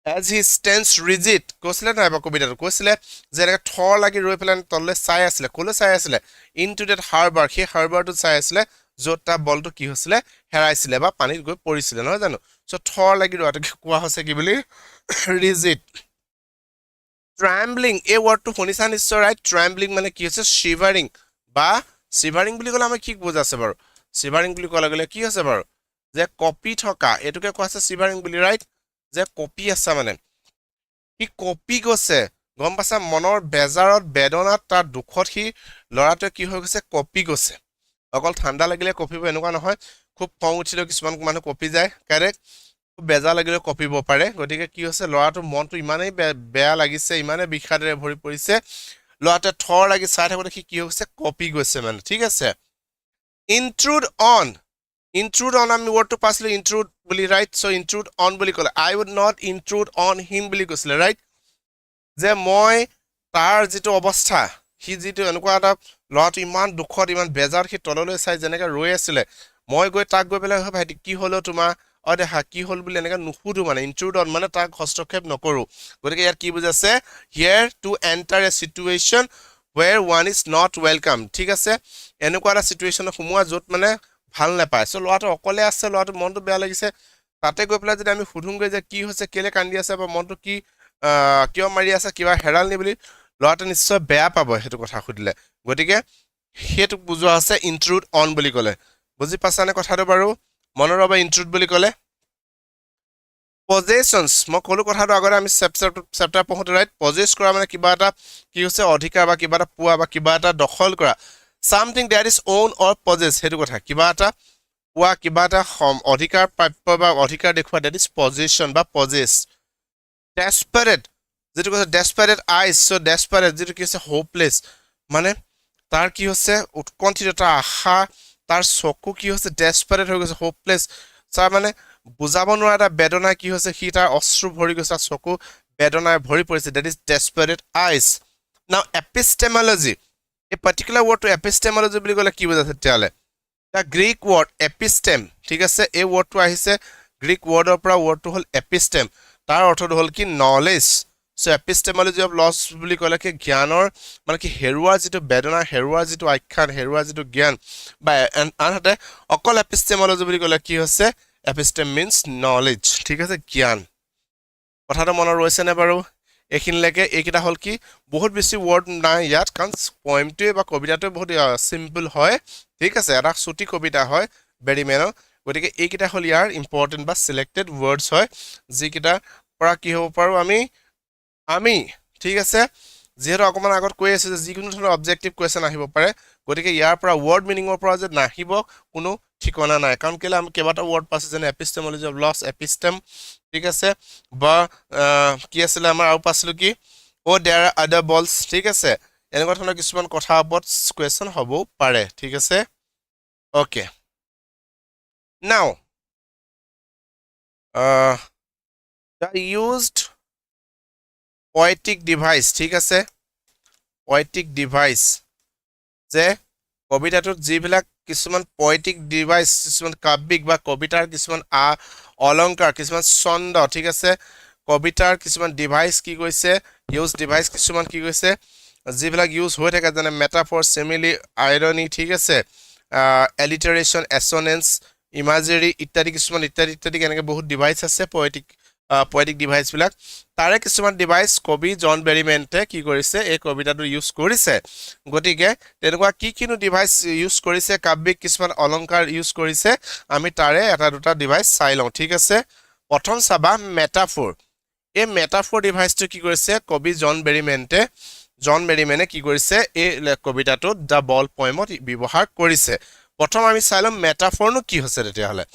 as he stands rigid কৈছিলে নাই বা কবিতাটো কৈছিলে যে এনেকা থৰ লাগি ৰৈ পেলাই তললে চাই আছিলে কোলে চাই আছিলে into that harbor সেই হাৰবাৰটো চাই আছিলে য'তা বলটো কি হৈছিলে হেৰাইছিলে বা পানীত গৈ পৰিছিলে নহয় জানো সো থৰ লাগি ৰহাটো কোৱা হৈছে কি বুলি rigid trembling এই ওয়াৰ্ডটো শুনিছা নিশ্চয় ৰাইট trembling মানে কি হৈছে shivering বা shivering বুলি ক'লে আমি কি বুজাছে বাৰু shivering বুলি ক'লে গলে কি আছে বাৰু যে কপি থকা এটোকে কোৱা আছে shivering বুলি ৰাইট যে কপি আছে মানে কি কপি গৈছে গম পাছা মনৰ বেজাৰত বেদনাত তাৰ দুখত সি লৰাটোৱে কি হৈ গৈছে কপি গৈছে অকল ঠাণ্ডা লাগিলে কপিব এনেকুৱা নহয় খুব খং উঠিলে কিছুমান মানুহ কপি যায় কাৰেক্ট খুব বেজা লাগিলে কপিব পাৰে গতিকে কি হৈছে লৰাটোৰ মনটো ইমানেই বেয়া লাগিছে ইমানে বিষাদৰে ভৰি পৰিছে লৰাটোৱে থৰ লাগি চাই থাকোতে সি কি হৈছে কপি গৈছে মানে ঠিক আছে intrude on আমি wordটো পাছলে intrude বুলি ৰাইট সো intrude on বুলি ক'লে I would not intrude on him বুলি কৈছিলে ৰাইট যে মই তাৰ যেটো অৱস্থা হি যেটো এনেকুৱা এটা লৰাটো ইমান দুখত ইমান বেজাৰ সি তললৈ চাই যেনেকা ৰৈ আছিলে মই গৈ তাক গৈ পেলাই ভাইটি কি হলো তোমাৰ দেখা কি হল বুলি এনেকা নুখুদু মানে intrude on মানে তাক হস্তক্ষেপ নকৰো গতিকে ইয়াত কি বুজাছে here to enter a situation where one is not welcome ঠিক আছে এনেকুৱা এটা সিচুৱেচনত সোমোৱা যত মানে ভাল নাপায় সো লৰাটো অকলে আছে লৰাটো মনটো বেয়া লাগিছে তাতে গৈ পেলাই যদি আমি সুধুংগৈ যে কি হৈছে কেলে কান্দি আছে বা মনটো কি কিয় মাৰি আছে কিবা হেৰাল নি বুলি লৰাটো নিশ্চয় বেয়া পাব হেতু কথা খুদিলে গতিকে হেতু বুজোৱা আছে intrude on বুলি ক'লে বুজি পাছানে কথাটো বাৰু মনৰ বাবে intrude বুলি ক'লে possessions মই কলো কথাটো আগতে আমি চেপ্টাৰ পঢ়োতে ৰাইট পজেছ কৰা মানে কিবা এটা কি হৈছে অধিকাৰ বা কিবা এটা পোৱা বা কিবা এটা দখল কৰা something that is owned or possessed হেতু কথা কিবা এটা পোৱা কিবা এটা অধিকাৰ প্ৰাপ্য বা অধিকাৰ দেখুৱা that is possession বা possess desperate যেটো কৈছে desperate eyes so desperate যেটো কি হৈছে hopeless মানে তাৰ কি হৈছে উৎকণ্ঠিত আশা তাৰ চকু কি হৈছে desperate হৈ গৈছে hopeless চাৰ মানে বুজাব নোৱাৰা এটা বেদনা কি হৈছে সি তাৰ অশ্ৰু ভৰি গৈছে চকু বেদনায় ভৰি পৰিছে that is desperate eyes now epistemology a particular word to epistemology বুলি ক'লে কি বুজাছে তেতিয়ালে the greek word epistem ঠিক আছে এই wordটো আহিছে গ্ৰীক wordৰ পৰা wordটো হল epistem তাৰ অৰ্থটো হল কি knowledge so epistemology of loss বুলি ক'লে কি জ্ঞানৰ মানে কি হেৰুৱাৰ যেটো বেদনা হেৰুৱাৰ যেটো আখ্যান হেৰুৱাৰ যেটো জ্ঞান বা আনহাতে অকল epistemology বুলি ক'লে কি হৈছে epistem means knowledge ঠিক আছে জ্ঞান কথাটো মনত ৰৈছে নে বাৰু এখিনলৈকে এইকিটা হল কি বহুত বেছি ওয়াৰ্ড নাই ইয়াত কাৰণ পয়েমটোৱে বা কবিতাটোৱে বহুত সিম্পল হয় ঠিক আছে এটা ছুটি কবিতা হয় বেৰিমেনৰ গতিকে এইকিটা হল ইয়াৰ ইম্পৰ্টেন্ট বা সিলেক্টেড ওয়াৰ্ডস হয় যিকিটা পৰা কি হ'ব পাৰো আমি ঠিক আছে যেহেতু অকমান আগত কৈ আছে যে যিকোনো ধৰণৰ অবজেক্টিভ কোৱেশ্চন আহিব পাৰে গতিকে ইয়াৰ পৰা ওয়াৰ্ড মিনিংৰ পৰা যে নাহিব কোনো ঠিকনা নাই কাৰণ কেলে আমি কেবাটা ওয়ার্ড পাছে যেনে epistemology of loss epistem ঠিক আছে বা কি আছিল আমাৰ আৰু পাছলো কি oh there are other balls ঠিক আছে এনেকুৱা ধৰণৰ কিছুমান কথা ওপৰত কোৱেশ্চন হ'ব পাৰে ঠিক আছে okay now the used poetic device ঠিক আছে poetic device যে কবিতাটোত যিবিলাক কিছুমান poetic device কিছুমান কাব্যিক বা কবিতাৰ কিছুমান অলংকাৰ কিছুমান ছন্দ ঠিক আছে কবিতাৰ কিছুমান ডিভাইস কি কৈছে ইউজ ডিভাইস কিছুমান কি কৈছে যিবিলাক ইউজ হৈ থাকে যেনে মেটাফৰ সিমিলি আইৰনি ঠিক আছে এলিটাৰেশন এসনেন্স ইমাজাৰী ইত্যাদি কিছুমান ইত্যাদি এনেকে বহুত ডিভাইস আছে poetic device বিলাক তাৰে কিছুমান ডিভাইস কবি জন বেৰিমেন্টে কি কৰিছে এই কবিতাটো ইউজ কৰিছে গতিকে তেনেকুৱা কি কিনো ডিভাইস ইউজ কৰিছে কাব্যিক কিছুমান অলংকাৰ ইউজ কৰিছে আমি তাৰে এটা দুটা ডিভাইস চাই লওঁ ঠিক আছে প্ৰথম চাবা মেটাফৰ এই মেটাফৰ ডিভাইসটো কি কৰিছে কবি জন বেৰিমেনে কি কৰিছে এই কবিতাটো দা বল পয়েমত ব্যৱহাৰ কৰিছে প্ৰথম আমি চাই লম মেটাফৰনো কি হৈছে তেতিয়াহ'লে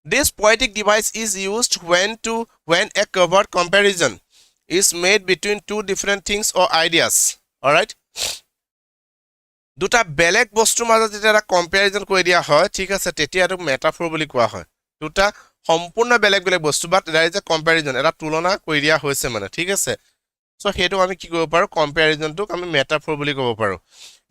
This poetic device is used when a covert comparison is made between two different things or ideas. Alright? দুটা বেলেগ বস্তুৰ মাজত যেতিয়া এটা কম্পেৰিজন কৰি দিয়া হয় ঠিক আছে তেতিয়া এটো মেটাফৰ বুলি কোৱা হয় দুটা সম্পূৰ্ণ বেলেগ বেলেগ বস্তু বাট there is a comparison এটা তুলনা কৰি দিয়া হৈছে মানে ঠিক আছে সো হেতু আমি কি কৰিব পাৰো কম্পেৰিজনটোক আমি মেটাফৰ বুলি ক'ব পাৰো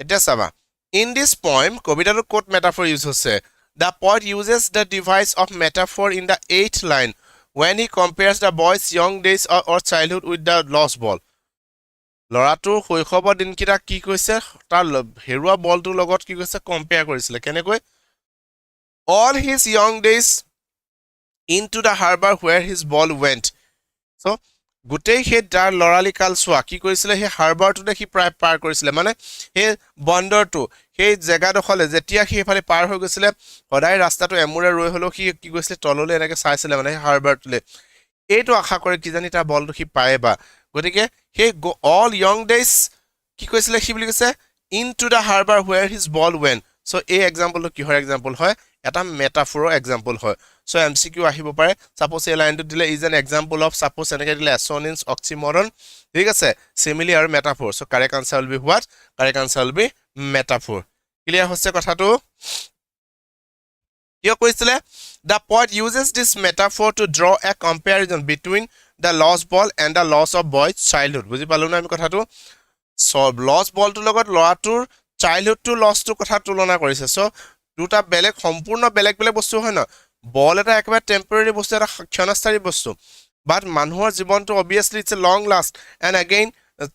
এতিয়া চাবা in this poem কবিতাটোত কোট মেটাফৰ ইউজ হৈছে the poet uses the device of metaphor in the 8th line when he compares the boy's young days or childhood with the lost ball লৰাটোৰ শৈশৱৰ দিনকিটা কি কৈছে তাৰ হেৰুৱা বলটোৰ লগত কি কৈছে কম্পেয়াৰ কৰিছিলে কেনেকৈ all his young days into the harbor where his ball went so গুটেই হে dar লৰালি কাল সোৱা কি কৰিছিলে হে হাৰবাৰটো দেখি প্ৰায় পাৰ কৰিছিলে মানে হে বন্দৰটো হে জেগাডখলে যেতিয়া হে ফালে পাৰ হৈ গৈছিলে সদায় ৰাস্তাটো এমুৰে ৰৈ হলো কি কৈছিলে তললৈ এনেকে চাইছিলে মানে হাৰবাৰটোলে এইটো আশা কৰে কি জানি তাৰ বলটো কি পায় বা গতিকে হে all young days কি কৈছিলে কি বুলি কৈছে into the harbor where his ball went so এই এক্সাম্পলটো কি হয় এক্সাম্পল হয় এটা মেটাফৰৰ এক্সাম্পল হয় so MCQ আহিব পাৰে suppose এই লাইনটো দিলে is an example of suppose এনেকে দিলে assonance oxymoron ঠিক আছে simile আৰু metaphor so correct answer will be what correct answer will be metaphor clear হৈছে কথাটো কিয় কৈছিলে the poet uses this metaphor to draw a comparison between the lost ball and the loss of boy's childhood বুজি পালো না আমি কথাটো so lost ball টো লগত লৰাটোৰ childhood to loss to কথা তুলনা কৰিছে so দুটা বেলেগ সম্পূৰ্ণ বেলেগ বেলেগ বস্তু হয় না বল এটা একেবাৰে টেম্পৰেৰী বস্তু এটা ক্ষণস্থায়ী বস্তু বাট মানুহৰ জীৱনটো obviously it's a long last and again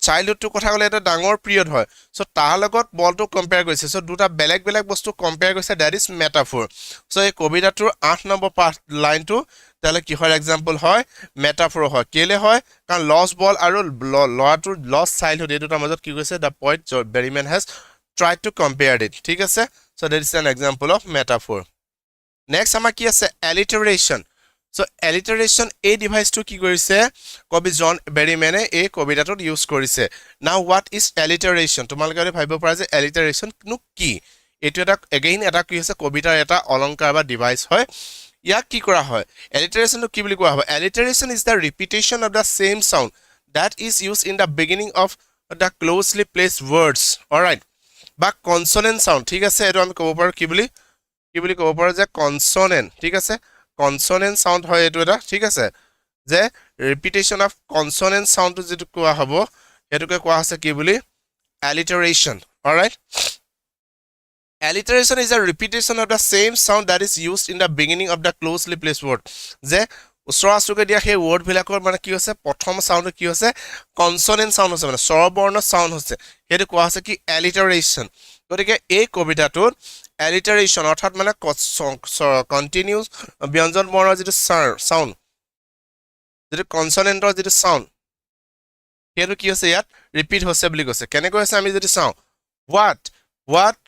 childhood to কথা কলে এটা ডাঙৰ পিৰিয়ড হয় সো তাৰ লগত বলটো কম্পেয়াৰ কৰিছে সো দুটা বেলেগ বেলেগ বস্তু কম্পেয়াৰ কৰিছে that is metaphor সো এই কবিতাটোৰ 8 নম্বৰ লাইনটো তাহলে কি হয় এক্সাম্পল হয় মেটাফৰ হয় কেলে হয় কাৰণ লষ্ট বল আৰু লৰাটোৰ লষ্ট চাইল্ডহুড এই দুটাৰ মাজত কি কৈছে the poet Berryman has tried to compare it ঠিক আছে so that is an example of metaphor next আমাৰ কি আছে alliteration so alliteration এই ডিভাইসটো কি কৰিছে কবি জন বেৰিমেনে এই কবিতাটোত ইউজ কৰিছে now what is alliteration তোমালোকে ভাবিব পাৰা যে alliteration নো কি এটো এটা again এটা কি হৈছে কবিতাৰ এটা অলংকাৰ বা ডিভাইস হয় ইয়াক কি কৰা হয় alliteration কি বুলি কোৱা হয় alliteration is the repetition of the same sound that is used in the beginning of the closely placed words all right বা কনসোনেন্ট সাউন্ড ঠিক আছে এটো আমি ক'ব পাৰো কি বুলি ক'ব পাৰো যে কনসোনেন্ট ঠিক আছে কনসোনেন্ট সাউন্ড হয় এটো এটা ঠিক আছে যে ৰিপিটেশন অফ কনসোনেন্ট সাউন্ডটো যেটো কোৱা হ'ব এটোকে কোৱা আছে কি বুলি alliteration all right alliteration is a repetition of the same sound that is used in the beginning of the closely placed word যে উচ্চাৰণকে দিয়া সেই ওয়াৰ্ড বিলাকৰ মানে কি হৈছে প্ৰথম সাউন্ড কি হৈছে কনসোনেন্ট সাউন্ড হৈছে মানে স্বৰবৰ্ণ সাউন্ড হৈছে হেতু কোৱা আছে কি alliteration গতিকে এই কবিতাটোত alliteration অৰ্থাৎ মানে কন্টিনিউয়াস ব্যঞ্জন বৰ্ণৰ যেটো সাউন্ড যেটো কনসোনেন্টৰ যেটো সাউন্ড হেতু কি হৈছে ইয়াত ৰিপিট হৈছে বুলি কৈছে কেনেকৈ আছে আমি যদি চাও what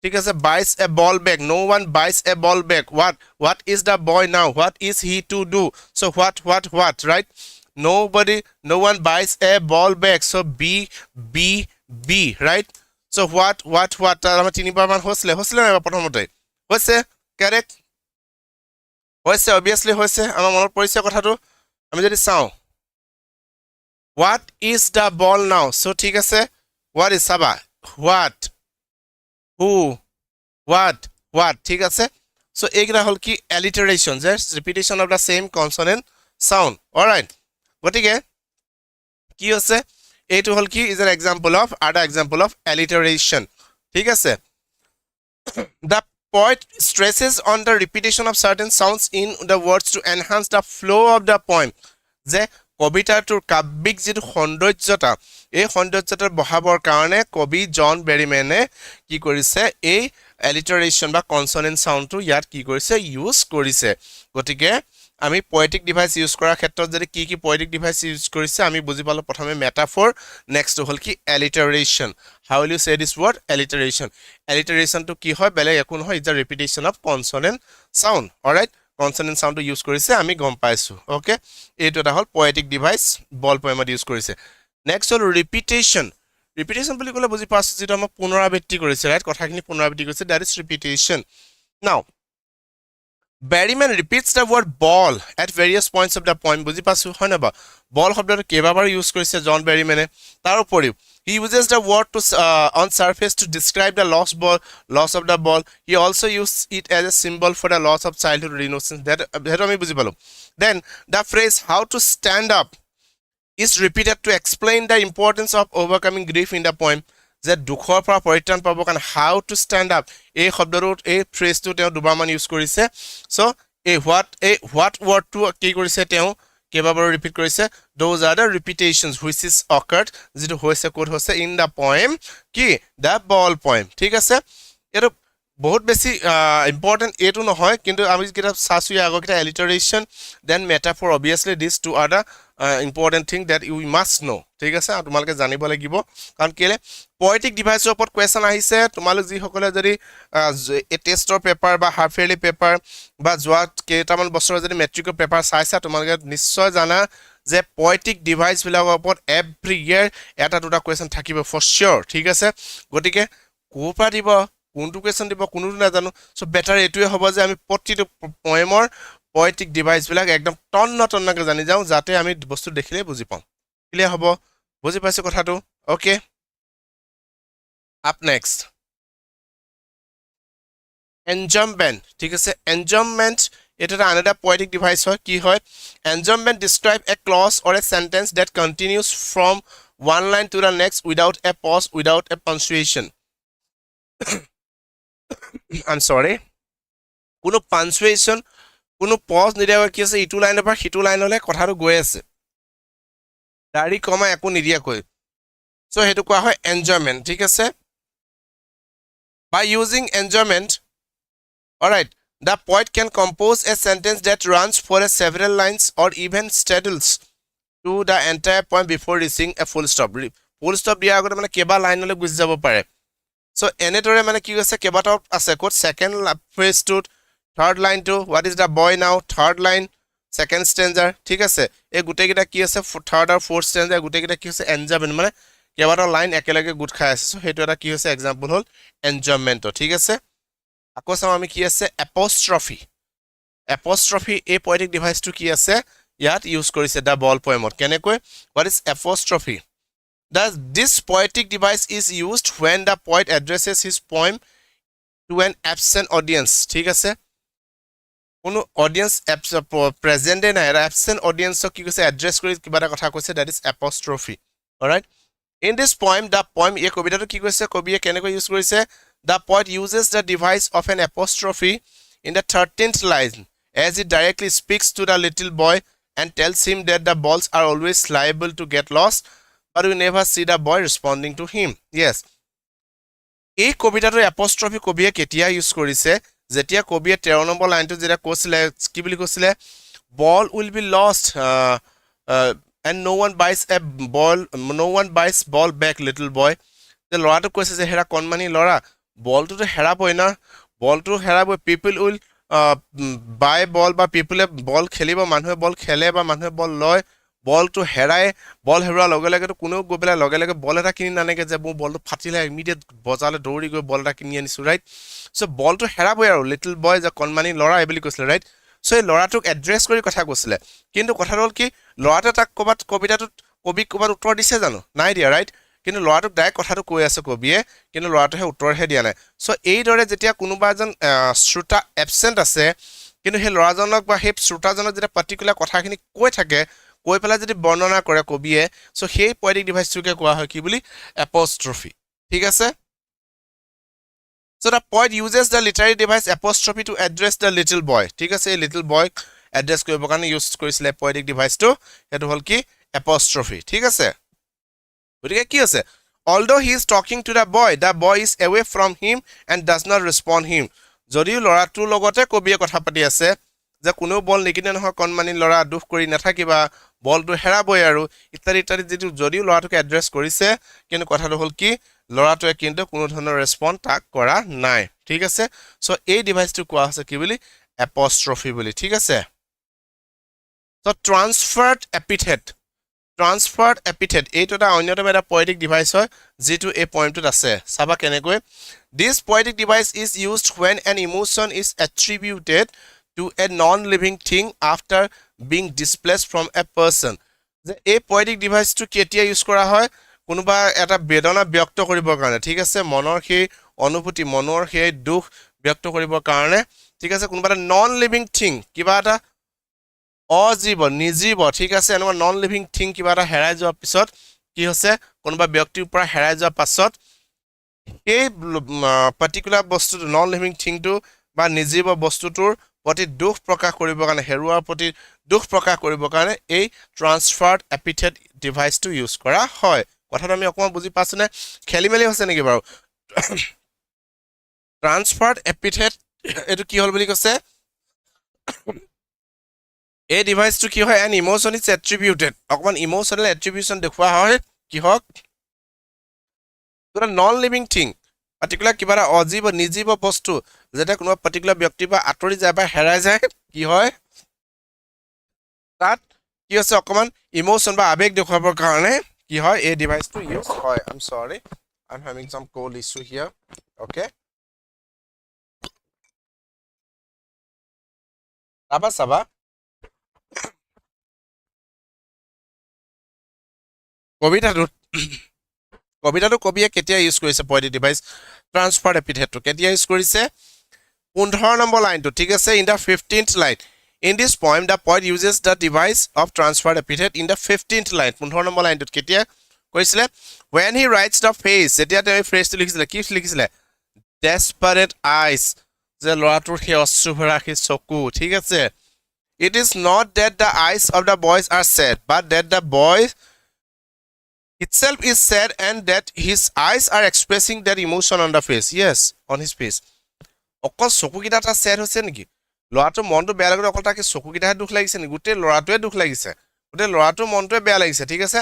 ঠিক আছে buys a ball bag no one buys a ball bag what is the boy now what is he to do so what right no one buys a ball bag so b right so what আমাৰ তিনিবাৰ মান হৈছিলে না প্ৰথমতে হৈছে correct হৈছে obviously হৈছে আমাৰ মনত পৰিছে কথাটো আমি যদি চাও what is the ball now so ঠিক আছে what is saba what who what ঠিক আছে so এইগৰা হল কি alliteration just repetition of the same consonant sound all right গটিকে কি আছে এইটো হল কি is an example of other example of alliteration ঠিক আছে the poet stresses on the repetition of certain sounds in the words to enhance the flow of the poem যে কবিতাটোৰ কাব্যিক যেটো সৌন্দৰ্যতা এই সৌন্দৰ্যতাৰ বহাবৰ কাৰণে কবি জন বেৰিমেনে কি কৰিছে এই alliteration বা কনসোনেন্ট সাউন্ডটো ইয়াত কি কৰিছে ইউজ কৰিছে গটিকে আমি পোয়েটিক ডিভাইস ইউজ কৰাৰ ক্ষেত্ৰত যদি কি পোয়েটিক ডিভাইস ইউজ কৰিছে আমি বুজি পালো প্ৰথমে মেটাফৰ নেক্সট হল কি alliteration how will you say this word alliteration to কি হয় বেলেগ একো নহয় is a repetition of consonant sound alright consonant sound use কৰিছে আমি গম পাইছো ওকে এইটো এটা হল পোয়েটিক ডিভাইস বল পোয়েমত ইউজ কৰিছে নেক্সট হল ৰিপিটেশন ৰিপিটেশ্যন বুলি ক'লে বুজি পাইছো যেটো আমাৰ পুনৰাবৃত্তি কৰিছে ৰাইট কথাখিনি পুনৰাবৃত্তি কৰিছে দ্যাট ইজ ৰিপিটেশ্যন নাও Berryman repeats the word ball at various points of the poem বুজি পাছো হয় না বা বল শব্দটো কেইবাবাৰ ইউজ কৰিছে জন বেৰিমেনে তাৰ উপৰিও he uses the word to on surface to describe the loss of the ball he also used it as a symbol for the loss of childhood innocence that আমি বুজি পালো then the phrase how to stand up is repeated to explain the importance of overcoming grief in the poem যে দুখৰ পৰা পৰিত্ৰাণ পাব কাৰণ how to stand up এই শব্দটো এই ফ্ৰেজটো তেওঁ দুবাৰমান ইউজ কৰিছে সো এই what word টো কি কৰিছে তেওঁ কেইবাবাৰ ৰিপিট কৰিছে those are the repetitions which is occurred যেটো হৈছে কোড হৈছে in the poem কি the ball poem ঠিক আছে এটো বহুত বেছি ইম্পৰ্টেন্ট এটো নহয় কিন্তু আমি যেটা সাসু আগৰ কিটা alliteration then metaphor obviously these two are the important thing that you must know ঠিক আছে তোমালকে জানিব লাগিব কাৰণ কেলে poetic device ওপৰত কোৱেশ্চন আহিছে তোমালক যি সকলে যদি এ টেষ্টৰ পেপাৰ বা হাফ ইয়াৰলি পেপাৰ বা যোৱা কেইটামান বছৰ যদি মেট্ৰিকৰ পেপাৰ চাইছা তোমালকে নিশ্চয় জানা যে poetic device বিলাকৰ ওপৰত every year এটা দুটা কোৱেশ্চন থাকিব for sure ঠিক আছে গটিকে কোপা দিব কোনটো কোৱেশ্চন দিব কোনটো না জানো সো বেটাৰ এটোৱে হ'ব যে আমি প্ৰতিটো পয়েমৰ poetic device বিলাক একদম টন্নকে জানি যাও যাতে আমি বস্তু দেখিলে বুজি পাম ক্লিয়াৰ হ'ব বুজি পাইছে কথাটো ওকে up next enjambment ঠিক আছে enjambment এটা another poetic device হয় কি হয় enjambment describe a clause or a sentence that continues from one line to the next without a pause without a punctuation I'm sorry কোনো punctuation কোনো pause নিদিয়া কি আছে ইটু লাইনৰ পৰা হিটু লাইনলৈ কথাটো গৈ আছে দাৰি কমা একো নিদিয়া কই সো হেতু কোৱা হয় enjoyment ঠিক আছে by using enjoyment all right the poet can compose a sentence that runs for a several lines or even straddles to the entire poem before reaching a full stop দিয়া আগতে মানে কেবা লাইনলৈ গুছি যাব পাৰে সো এনেদৰে মানে কি হৈছে কেবাটাও আছে code second phrase to third line to what is the boy now third line second stanza ঠিক আছে এই গুটে কিটা কি আছে third আর fourth stanza গুটে কিটা কি আছে enjoyment মানে কেবাটা লাইন একেলগে গুট খাই আছে সো হেতু এটা কি হৈছে एग्जांपल হল enjoyment ঠিক আছে আকৌ চাও আমি কি আছে apostrophe এই poetic device টো কি আছে ইয়াত ইউজ কৰিছে দা বল পোয়েমত কেনেকৈ what is apostrophe this poetic device is used when the poet addresses his poem to an absent audience ঠিক আছে কোনো অডিয়েন্স প্ৰেজেন্ট নাই absent audience কি কৈছে এড্ৰেছ কৰি কিবা এটা কথা কৈছে that is apostrophe alright in this poem the poem এই কবিতাটো কি কৈছে কবিয়ে কেনেকৈ ইউজ কৰিছে the poet uses the device of an apostrophe in the 13th line as he directly speaks to the little boy and tells him that the balls are always liable to get lost but we never see the boy responding to him yes এই কবিতাটো apostrophe কবিয়ে কেতিয়া use কৰিছে যেতিয়া কবিয়ে 13 number লাইনটো যেটা কৈছিলে কি বুলি কৈছিলে ball will be lost and no one buys ball back little boy the লৰাটো কৈছে যে হেৰা কনমানি লৰা বলটো তো হেৰাবই না বলটো হেৰাবই people will buy ball বা people বল খেলিব মানুহে বল খেলে বা মানুহে বল লয় বলটো হেৰায় বল হেৰুৱা লগে লগে তো কোনো গবেলা লগে লগে বল এটা কিনি নানেকে যে মোৰ বলটো ফাটিলে ইমিডিয়েট বজালে দৌৰি গৈ বল এটা কিনি আনিছো ৰাইট সো বলটো হেৰাবই আৰু লিটল বয় যে কনমানি লৰা এবলি কৈছিল ৰাইট সো এই লৰাটোক এড্ৰেছ কৰি কথা কৈছিলে কিন্তু কথা হ'ল কি লৰাটো তাক কবাত কবিতাটোত কবি কবাত উত্তৰ দিছে জানো নাই দিয়া ৰাইট কিন্তু লৰাটোক ডাইৰেক্ট কথাটো কৈ আছে কবিয়ে কিন্তু লৰাটোহে উত্তৰহে দিয়া নাই সো এই দৰে যেতিয়া কোনোবা এজন শ্ৰোতা এবসেন্ট আছে কিন্তু সেই লৰাজনক বা সেই শ্ৰোতাজনক যেটা পাৰ্টিকুলাৰ কথাখিনি কৈ থাকে কৈ পেলা যদি বৰ্ণনা কৰে কবিয়ে সো সেই poetic device টোকে কোৱা হয় কি বুলি apostrophe ঠিক আছে so the poet uses the literary device apostrophe to address the little boy ঠিক আছে এই little boy address কৰিব কাৰণে ইউজ কৰিছিলে poetic device টো এটো হল কি apostrophe ঠিক আছে গতিকে কি আছে although he is talking to the boy is away from him and does not respond him যদিও লৰাটোৰ লগতে কবিয়ে কথা পাতি আছে যে কোনো বল নিকিনে নহয় কনমানি লৰা দুখ কৰি নাথাকিবা বলটো হেৰাবই আৰু ইত্যাদি ইত্যাদি যেটো যদিও লৰাটোকে এড্ৰেছ কৰিছে কিন্তু কথাটো হল কি লৰাটোৱে কিন্তু কোনো ধৰণৰ ৰেসপন্স তাক কৰা নাই ঠিক আছে সো এই ডিভাইসটো কোৱা আছে কি বুলি apostrophe বুলি ঠিক আছে so transferred epithet transferred epithet এইটো এটা অন্যতম এটা পয়েটিক ডিভাইচ হয় যেটো এই পয়েমটোত আছে চাবা কেনেকৈ This poetic device is used when an emotion is attributed to a non-living thing after being displaced from a person. যে এই poetic device টো কেতিয়া ইউজ কৰা হয় কোনোবা এটা বেদনা ব্যক্ত কৰিবৰ কাৰণে ঠিক আছে মনৰ সেই অনুভূতি মনৰ সেই দুখ ব্যক্ত কৰিবৰ কাৰণে ঠিক আছে কোনোবা এটা নন লিভিং থিং কিবা এটা অজীৱ নিজীৱ ঠিক আছে এনেকুৱা নন লিভিং থিং কিবা এটা হেৰাই যোৱাৰ পিছত কি হৈছে কোনোবা ব্যক্তিৰ পৰা হেৰাই যোৱাৰ পাছত এই পাৰ্টিকুলাৰ বস্তুটো নন লিভিং থিংটো বা নিজীৱ বস্তুটোৰ প্ৰতি দুখ প্ৰকাশ কৰিবৰ কাৰণে হেৰুৱাৰ প্ৰতি দুখ প্ৰকাশ কৰিবৰ কাৰণে এই ট্ৰান্সফাৰ্ড এপিথেট ডিভাইচটো ইউজ কৰা হয় কথাটো আমি অকমান বুজি পাছনে খেলিমেলি হৈছে নেকি বাৰু ট্ৰান্সফাৰ্ড এপিথেট এটো কি হল বুলি কৈছে এই ডিভাইচটো কি হয় এন ইমোশন ইজ এট্ৰিবিউটেড অকমান ইমোশনাল এট্ৰিবিউশন দেখুৱা হয় কি হক এটা নন লিভিং থিং পাৰ্টিকুলাৰ কিবা এটা অজীৱ নিজীৱ বস্তু যেটা কোনো পাৰ্টিকুলাৰ ব্যক্তি বা আঁতৰি যায় বা হেৰাই যায় কি হয় তাত কি আছে অকমান ইমোশন বা আবেগ দেখুৱাবৰ কাৰণে কি হয় এই ডিভাইচটো ইউজ হয় I am sorry I am having some cold issue here okay চাবা কবিতাটো কবিয়ে কেতিয়া ইউজ কৰিছে পয়েটিক ডিভাইচ ট্ৰান্সফাৰ্ড এপিথেটটো কেতিয়া ইউজ কৰিছে 15 নম্বৰ লাইনটো ঠিক আছে in the 15th line in this poem the poet uses the device of transferred epithet in the 15th line 15 number লাইনটোত কেতিয়া কৈছিলে when he writes the face যেতিয়া তেওঁ ফ্ৰেজটো লিখিছিলে কি লিখিছিলে desperate eyes যে লৰাটোৰ সেই অশ্ৰুভৰা সেই চকু ঠিক আছে it is not that the eyes of the boys are sad but that the boys itself is sad and that his eyes are expressing that emotion on the face yes on his face অকল চকুকিটা এটা sad হৈছে নেকি লৰাটোৰ মনটো বেয়া লাগিলে অকল তাকে চকুকিটাহে দুখ লাগিছে নেকি গোটেই লৰাটোৱে দুখ লাগিছে গোটেই লৰাটোৰ মনটোৱে বেয়া লাগিছে ঠিক আছে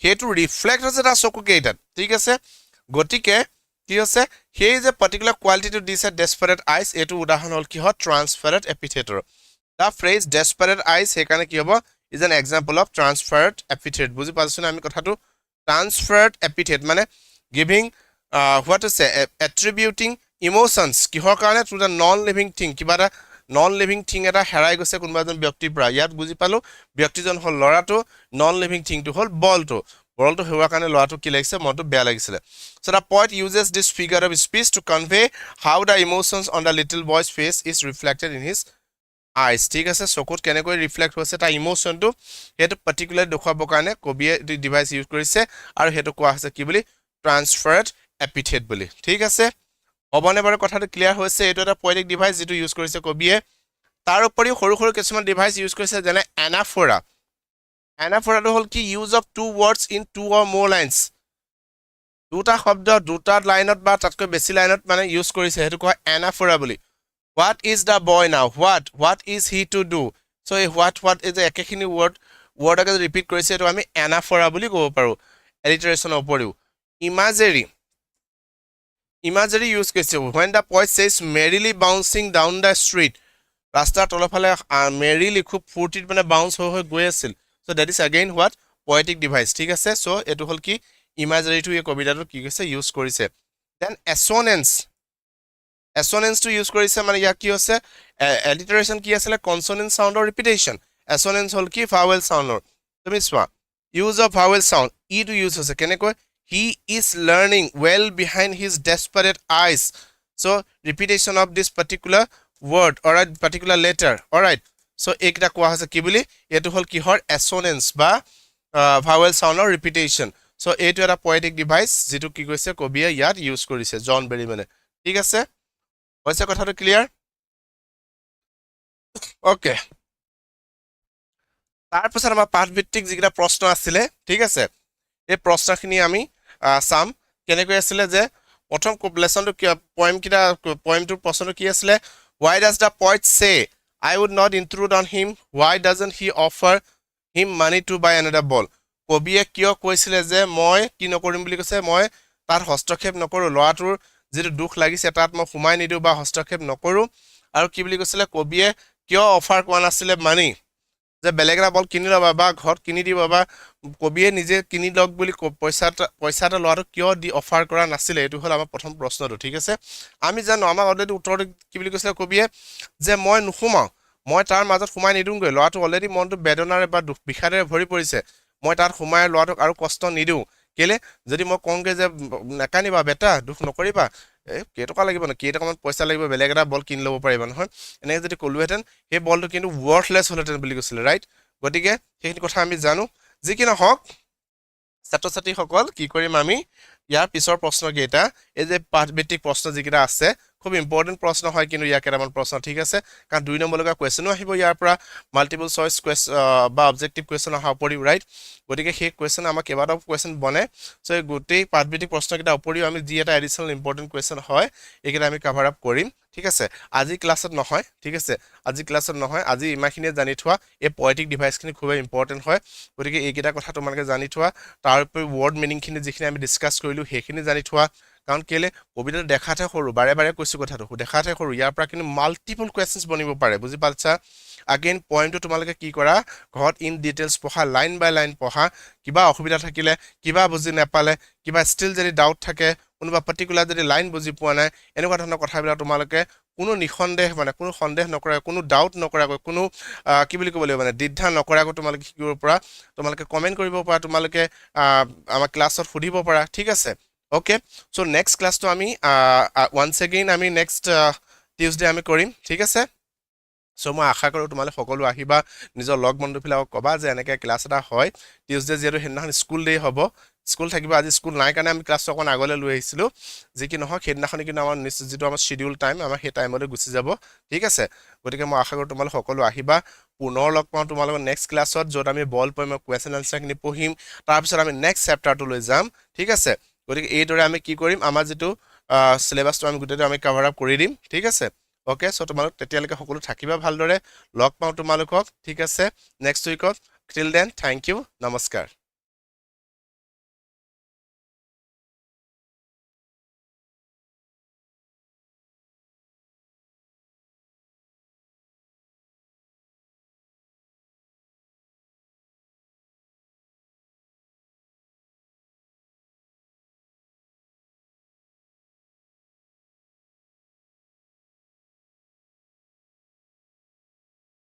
হেতু ৰিফ্লেক্ট হৈছে তাৰ চকুকেইটাত ঠিক আছে গতিকে কি হৈছে সেই যে পাৰ্টিকুলাৰ কোৱালিটিটো দিছে ডেসপাৰেট আইজ এটো উদাহৰণ হল কি হয় ট্ৰান্সফাৰেট এপিথেটৰ দা ফ্ৰেজ ডেসপাৰেট আইজ সেইকাৰণে কি হ'ব is an example of ট্ৰান্সফাৰেট epithet বুজি পাইছনে আমি কথাটো ট্ৰান্সফাৰেট এপিথেট মানে গিভিং হোৱাট ইজ এট্ৰিবিউটিং ইমোশনস কিহৰ কাৰণে to the non living thing কিবা এটা নন লিভিং থিং এটা হেৰাই গৈছে কোনোবা এজন ব্যক্তিৰ পৰা ইয়াত বুজি পালো ব্যক্তিজন হল লৰাটো নন লিভিং থিংটো হল বলটো হেৰুৱাৰ কাৰণে লৰাটো কি লাগিছে মনটো বেয়া লাগিছিলে so the poet uses this figure of speech to convey how the emotions on the little boy's face is reflected in his eyes ঠিক আছে চকুত কেনেকৈ ৰিফ্লেক্ট হৈছে তাৰ ইমোশনটো হেতু পাৰ্টিকুলাৰ দেখুৱাবৰ কাৰণে কবিয়ে ডিভাইচ ইউজ কৰিছে আৰু হেতু কোৱা হৈছে কি বুলি ট্ৰান্সফাৰ্ড এপিথেট বুলি ঠিক আছে অবনে বাৰু কথাটো ক্লিয়াৰ হৈছে এটো এটা পয়েটিক ডিভাইচ যেটো ইউজ কৰিছে কবিয়ে তাৰ উপৰি সৰু সৰু কিছুমান ডিভাইচ ইউজ কৰিছে যেনে এনাফোৰাটো হল কি use of two words in two or more lines দুটা শব্দ দুটা লাইনত বা তাতকৈ বেছি লাইনত মানে ইউজ কৰিছে হেতু কোৱা এনাফোৰা বুলি what is the boy now what is he to do so what is the একেখিনি word আগে ৰিপিট কৰিছে এটো আমি এনাফোৰা বুলি ক'ব পাৰো এলিটাৰেশনৰ উপৰিও imagery use কৰিছে when the poet says merrily bouncing down the street ৰাস্তাৰ তলফালে merrily খুব ফূৰ্তিত মানে বাউন্স হৈ গৈ আছিল so that is again what poetic device ঠিক আছে so এটো হল কি imagery টো এই কবিতাটো কি কৈছে ইউজ কৰিছে then assonance to use কৰিছে মানে ইয়া কি হৈছে alliteration কি আছিল consonant sound or repetition assonance হল কি vowel sound তুমি চোৱা use of vowel sound e to use হৈছে কেনেকৈ he is learning well behind his desperate eyes so repetition of this particular word or a particular letter all right so ekta কোৱা হৈছে কি বুলি এটো হল কি হৰ assonance বা vowel sound or repetition so এটো এটা poetic device যেটো কি কৈছে কবিয়ে ইয়াত ইউজ কৰিছে জন বেৰিমেনে ঠিক আছে হৈছে কথাটো ক্লিয়াৰ ওকে তাৰ পিছত আমাৰ পাঠভিত্তিক যিটা প্ৰশ্ন আছিল ঠিক আছে এই প্ৰশ্নখিনি আমি সাম কেনেকৈ আছিল যে প্ৰথম লেসনটো পয়েমটোৰ প্ৰশ্নটো কি আছিল why does the poet say I would not intrude on him why doesn't he offer him money to buy another ball কবিয়ে কিয় কৈছিল যে মই কি নকৰিম বুলি কৈছে মই তাৰ হস্তক্ষেপ নকৰো লৰাটোৰ যেটো দুখ লাগিছে তাত মই ফুমাই নিদিও বা হস্তক্ষেপ নকৰো আৰু কি বুলি কৈছিল কবিয়ে কিয় অফাৰ কোৱা নাছিল মানি যে বেলেগ এটা বল কিনি ল'বা বা ঘৰত কিনি দিবা বা কবিয়ে নিজে কিনি লওক বুলি পইচা এটা লোৱাটো কিয় দি অফাৰ কৰা নাছিলে, এইটো হ'ল আমাৰ প্ৰথম প্ৰশ্নটো। ঠিক আছে, আমি জানো আমাক অলৰেডি উত্তৰটো কি বুলি কৈছিলে কবিয়ে, যে মই নোসোমাওঁ, মই তাৰ মাজত সোমাই নিদিওঁগৈ, ল'ৰাটো অলৰেডি মনটো বেদনাৰে বা দুখ বিষাদেৰে ভৰি পৰিছে, মই তাত সোমাই ল'ৰাটোক আৰু কষ্ট নিদিওঁ। কেলে, যদি মই কওঁগৈ যে নাকানিবা বেটা, দুখ নকৰিবা, কেইটকা লাগিব ন, কেইটকামান পইচা লাগিব, বেলেগ এটা বল কিনি ল'ব পাৰিবা নহয়, এনেকৈ যদি ক'লোহেঁতেন সেই বলটো কিন্তু ৱৰ্থলেছ হ'লহেঁতেন বুলি কৈছিলে, ৰাইট। গতিকে সেইখিনি কথা আমি জানো। যি কি নহওক ছাত্ৰ ছাত্ৰীসকল, কি কৰিম আমি ইয়াৰ পিছৰ প্ৰশ্নকেইটা, এই যে পাঠভিত্তিক প্ৰশ্ন যিকেইটা আছে, খুব ইম্পৰ্টেণ্ট প্ৰশ্ন হয় কিন্তু ইয়াৰ কেইটামান প্ৰশ্ন। ঠিক আছে, কাৰণ 2 নম্বৰ লগা কুৱেশ্যনো আহিব ইয়াৰ পৰা, মাল্টিপল চইচ কুৱেশ্যন বা অবজেক্টিভ কুৱেশ্যন অহাৰ উপৰিও, ৰাইট। গতিকে সেই কুৱেশ্যন আমাৰ কেইবাটাও কুৱেশ্যন বনে। চ' এই গোটেই পাঠভিত্তিক প্ৰশ্নকেইটাৰ উপৰিও আমি যি এটা এডিশ্যনেল ইম্পৰ্টেণ্ট কুৱেশ্যন হয় এইকেইটা আমি কাভাৰ আপ কৰিম। ঠিক আছে, আজি ক্লাছত নহয়। ঠিক আছে, আজি ক্লাছত নহয়, আজি ইমানখিনিয়ে জানি থোৱা, এই পয়েটিক ডিভাইচখিনি খুবেই ইম্পৰ্টেণ্ট হয়। গতিকে এইকেইটা কথা তোমালোকে জানি থোৱা, তাৰ উপৰি ৱৰ্ড মিনিংখিনি যিখিনি আমি ডিছকাছ কৰিলোঁ সেইখিনি জানি থোৱা। কাৰণ কেলে, কবিতাটো দেখাতহে সৰু, বাৰে বাৰে কৈছোঁ কথাটো, দেখাতহে সৰু, ইয়াৰ পৰা কিন্তু মাল্টিপল কুৱেশ্যনছ বনিব পাৰে, বুজি পাইছা। আগেইন পইণ্টটো তোমালোকে কি কৰা, ঘৰত ইন ডিটেইলছ পঢ়া, লাইন বাই লাইন পঢ়া, কিবা অসুবিধা থাকিলে, কিবা বুজি নাপালে, কিবা ষ্টিল যদি ডাউট থাকে, কোনোবা পাৰ্টিকুলাৰ যদি লাইন বুজি পোৱা নাই, এনেকুৱা ধৰণৰ কথাবিলাক তোমালোকে কোনো নিসন্দেহ মানে কোনো সন্দেহ নকৰাকৈ, কোনো ডাউট নকৰাকৈ, কোনো কি বুলি ক'ব লাগিব মানে দ্বিধা নকৰাকৈ তোমালোকে শিকিব পৰা, তোমালোকে কমেণ্ট কৰিব পৰা, তোমালোকে আমাৰ ক্লাছত সুধিব পৰা। ঠিক আছে, অ'কে। চ' নেক্সট ক্লাছটো আমি ওৱান্স এগেইন আমি নেক্সট টিউজডে আমি কৰিম। ঠিক আছে, চ' মই আশা কৰোঁ তোমালোকে সকলো আহিবা, নিজৰ লগ বন্ধুবিলাকক ক'বা যে এনেকৈ ক্লাছ এটা হয় টিউজডে, যিহেতু সেইদিনাখন স্কুল ডে হ'ব, স্কুল থাকিব। আজি স্কুল নাই কাৰণে আমি ক্লাছটো অকণ আগলৈ লৈ আহিছিলোঁ। যি কি নহওক সেইদিনাখনি কিন্তু আমাৰ যিটো আমাৰ শ্বিডিউল টাইম, আমাৰ সেই টাইমলৈ গুচি যাব। ঠিক আছে, গতিকে মই আশা কৰোঁ তোমালোকে সকলো আহিবা। পুনৰ লগ পাওঁ তোমালোকৰ নেক্সট ক্লাছত, য'ত আমি বল পইণ্ট কুৱেশ্যন আনচাৰখিনি পঢ়িম, তাৰপিছত আমি নেক্সট চেপ্টাৰটো লৈ যাম। ঠিক আছে, গতিকে এইদৰে আমি কি কৰিম, আমাৰ যিটো চিলেবাছটো আমি গোটেইটো আমি কাভাৰ আপ কৰি দিম। ঠিক আছে, অ'কে। চ' তোমালোক তেতিয়ালৈকে সকলো থাকিবা ভালদৰে, লগ পাওঁ তোমালোকক। ঠিক আছে, next উইকত। Till then, thank U, নমস্কাৰ।